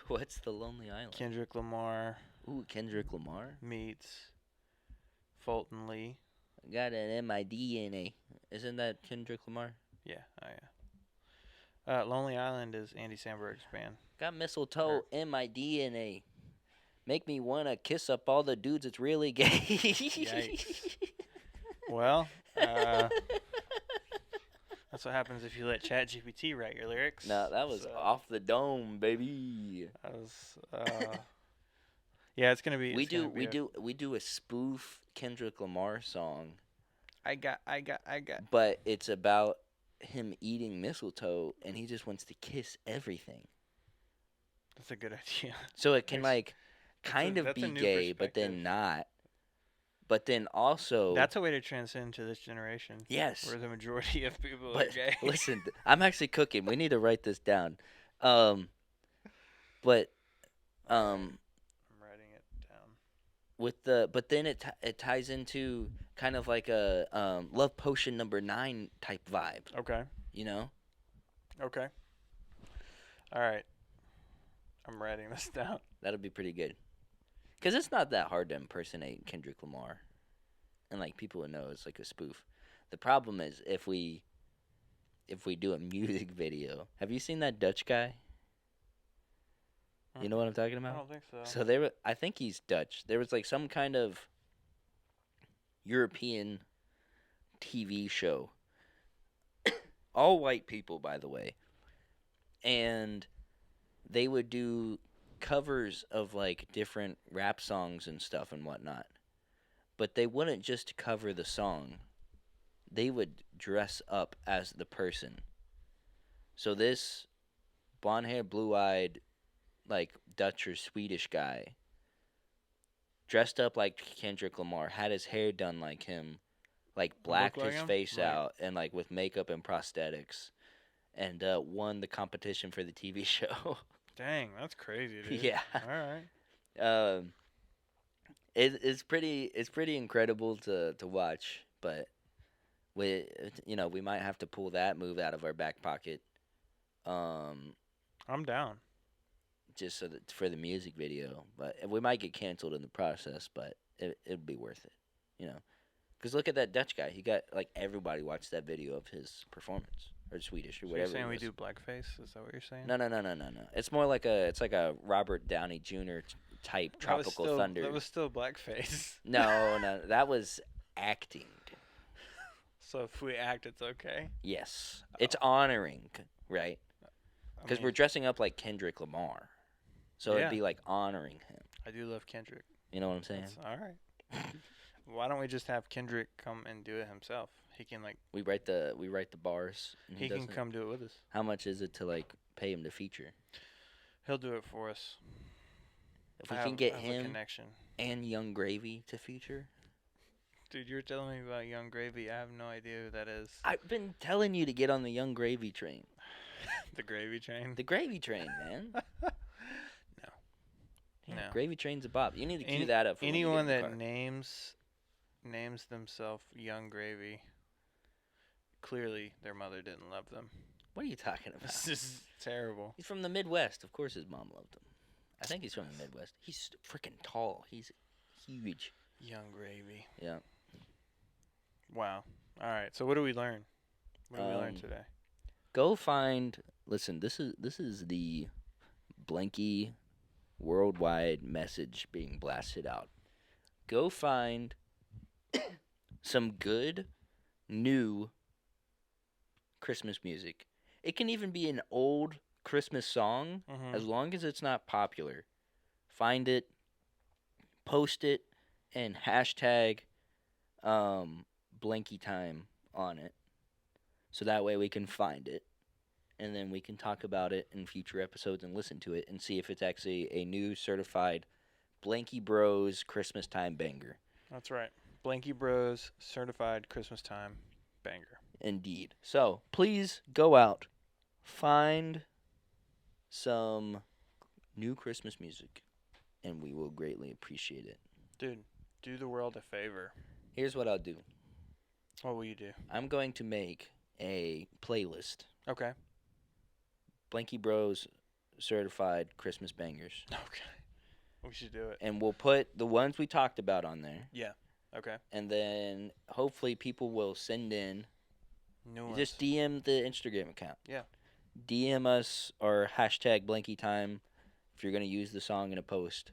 What's the Lonely Island? Kendrick Lamar Ooh, Kendrick Lamar. meets Fulton Lee. Got it in my DNA. Isn't that Kendrick Lamar? Yeah, oh yeah. Lonely Island is Andy Samberg's band. Got mistletoe in my DNA. Make me wanna kiss up all the dudes. It's really gay. Yikes. Well, that's what happens if you let ChatGPT write your lyrics. No, that was So, off the dome, baby. That was, yeah, it's gonna be. We it's gonna be we do a spoof Kendrick Lamar song, I got. but it's about him eating mistletoe, and he just wants to kiss everything. That's a good idea. So it can There's- like kind of that's a be new gay, but then perspective. not. But then also, That's a way to transcend to this generation, yes. where the majority of people are But gay. listen, I'm actually cooking. We need to write this down. But I'm writing it down. but then it ties into kind of like a Love Potion #9 type vibe, Okay. you know? Okay. All right. I'm writing this down. That'll be pretty good. Cuz it's not that hard to impersonate Kendrick Lamar. And like people would know it's like a spoof. The problem is if we do a music video. Have you seen that Dutch guy? You know what I'm talking I about? don't think so. So I think he's Dutch. There was like some kind of European TV show. All white people, by the way. And they would do covers of like different rap songs and stuff and whatnot. But they wouldn't just cover the song. They would dress up as the person. So this blonde-haired, blue-eyed, like Dutch or Swedish guy dressed up like Kendrick Lamar, had his hair done like him, like blacked like his him? face Right. out, and like with makeup and prosthetics, and won the competition for the TV show. Dang, that's crazy, dude. Yeah. All right. It's pretty incredible to watch, but we might have to pull that move out of our back pocket, I'm down. just so that for the music video. But we might get canceled in the process, but it'd be worth it, you know. Because look at that Dutch guy. He got like everybody watched that video of his performance, or Swedish or So whatever. you're saying it we was. do blackface? Is that what you're saying? No. It's more like it's like a Robert Downey Jr. Type Tropical Thunder. That was still blackface. No, that was acting. So if we act, it's okay. Yes, it's honoring, right? Because we're dressing up like Kendrick Lamar, so Yeah. it'd be like honoring him. I do love Kendrick. You know what I'm saying? That's all right. Why don't we just have Kendrick come and do it himself? He can We write the bars. And he does can it. come do it with us. How much is it to like pay him to feature? He'll do it for us. If we I can have- get I have a him connection. and Young Gravy to feature, Dude, you're telling me about Young Gravy. I have no idea who that is. I've been telling you to get on the Young Gravy train. The Gravy Train. The Gravy Train, man. No. Yeah, No. Gravy Train's a bop. You need to cue Any- that up. For when you Anyone get in the that car. names themselves Young Gravy, clearly their mother didn't love them. What are you talking about? This is terrible. He's from the Midwest. Of course, his mom loved him. I think he's from the Midwest. He's freaking tall. He's huge. Young Gravy. Yeah. Wow. All right. So what do we learn? What did we learn Um, today? Go find. Listen, this is the Blanky worldwide message being blasted out. Go find some good new Christmas music. It can even be an old Christmas song, Mhm. as long as it's not popular. Find it, post it, and hashtag Blanky Time on it. So that way we can find it. And then we can talk about it in future episodes and listen to it and see if it's actually a new certified Blanky Bros Christmas time banger. That's right. Blanky Bros certified Christmas time banger. Indeed. So please go out, find some new Christmas music, and we will greatly appreciate it. Dude, do the world a favor. Here's what I'll do. What will you do? I'm going to make a playlist. Okay. Blanky Bros certified Christmas bangers. Okay. We should do it. And we'll put the ones we talked about on there. Yeah. Okay. And then hopefully people will send in. New ones. Just DM the Instagram account. Yeah. DM us or hashtag Blanky Time if you're going to use the song in a post.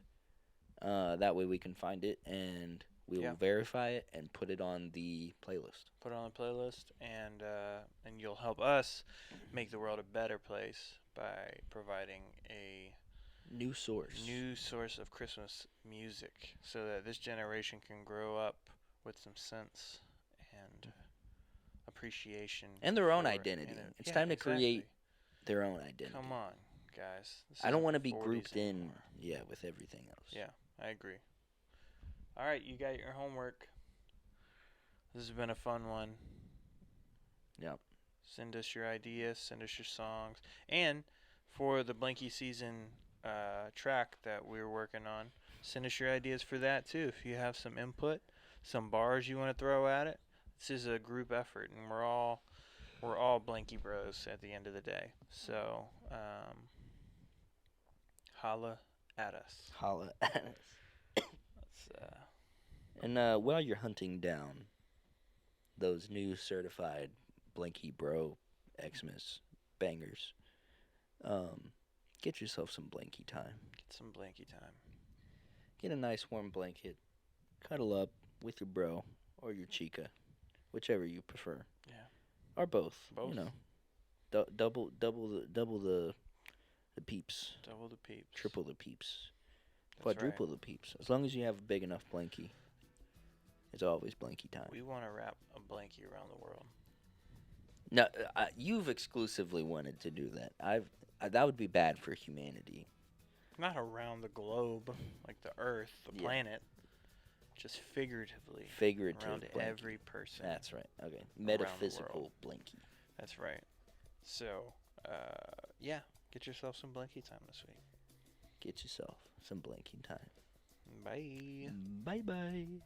That way we can find it and we will Yeah. verify it and put it on the playlist. Put it on the playlist, and you'll help us make the world a better place by providing a New source. new source of Christmas music, so that this generation can grow up with some sense and appreciation And their own for identity. inno- It's yeah, time to create exactly. their own identity. Come on, guys. This I don't isn't want to be 40s grouped in, anymore. with everything else. Yeah, I agree. All right, you got your homework. This has been a fun one. Yep. Send us your ideas, send us your songs. And for the Blanky season track that we're working on, send us your ideas for that too. If you have some input, some bars you want to throw at it. This is a group effort, and we're all Blanky Bros at the end of the day. So, holla at us. Holla at us. Let's, And while you're hunting down those new certified Blanky Bro Xmas bangers, get yourself some Blanky time. get some Blanky time. Get a nice warm blanket, cuddle up with your bro or your chica, whichever you prefer. Yeah. Or both. Both. You know, double the peeps, Double the peeps. triple the peeps, That's quadruple right. the peeps. As long as you have a big enough blankie, it's always blankie time. We want to wrap a blankie around the world. No, you've exclusively wanted to do that. That would be bad for humanity. Not around the globe, like the Earth, the Yeah. planet. Just figuratively. Figurative Around blankie. every person. That's right. Okay. the Metaphysical world. blankie. That's right. So, yeah, get yourself some blankie time this week. Get yourself some blankie time. Bye. Bye bye.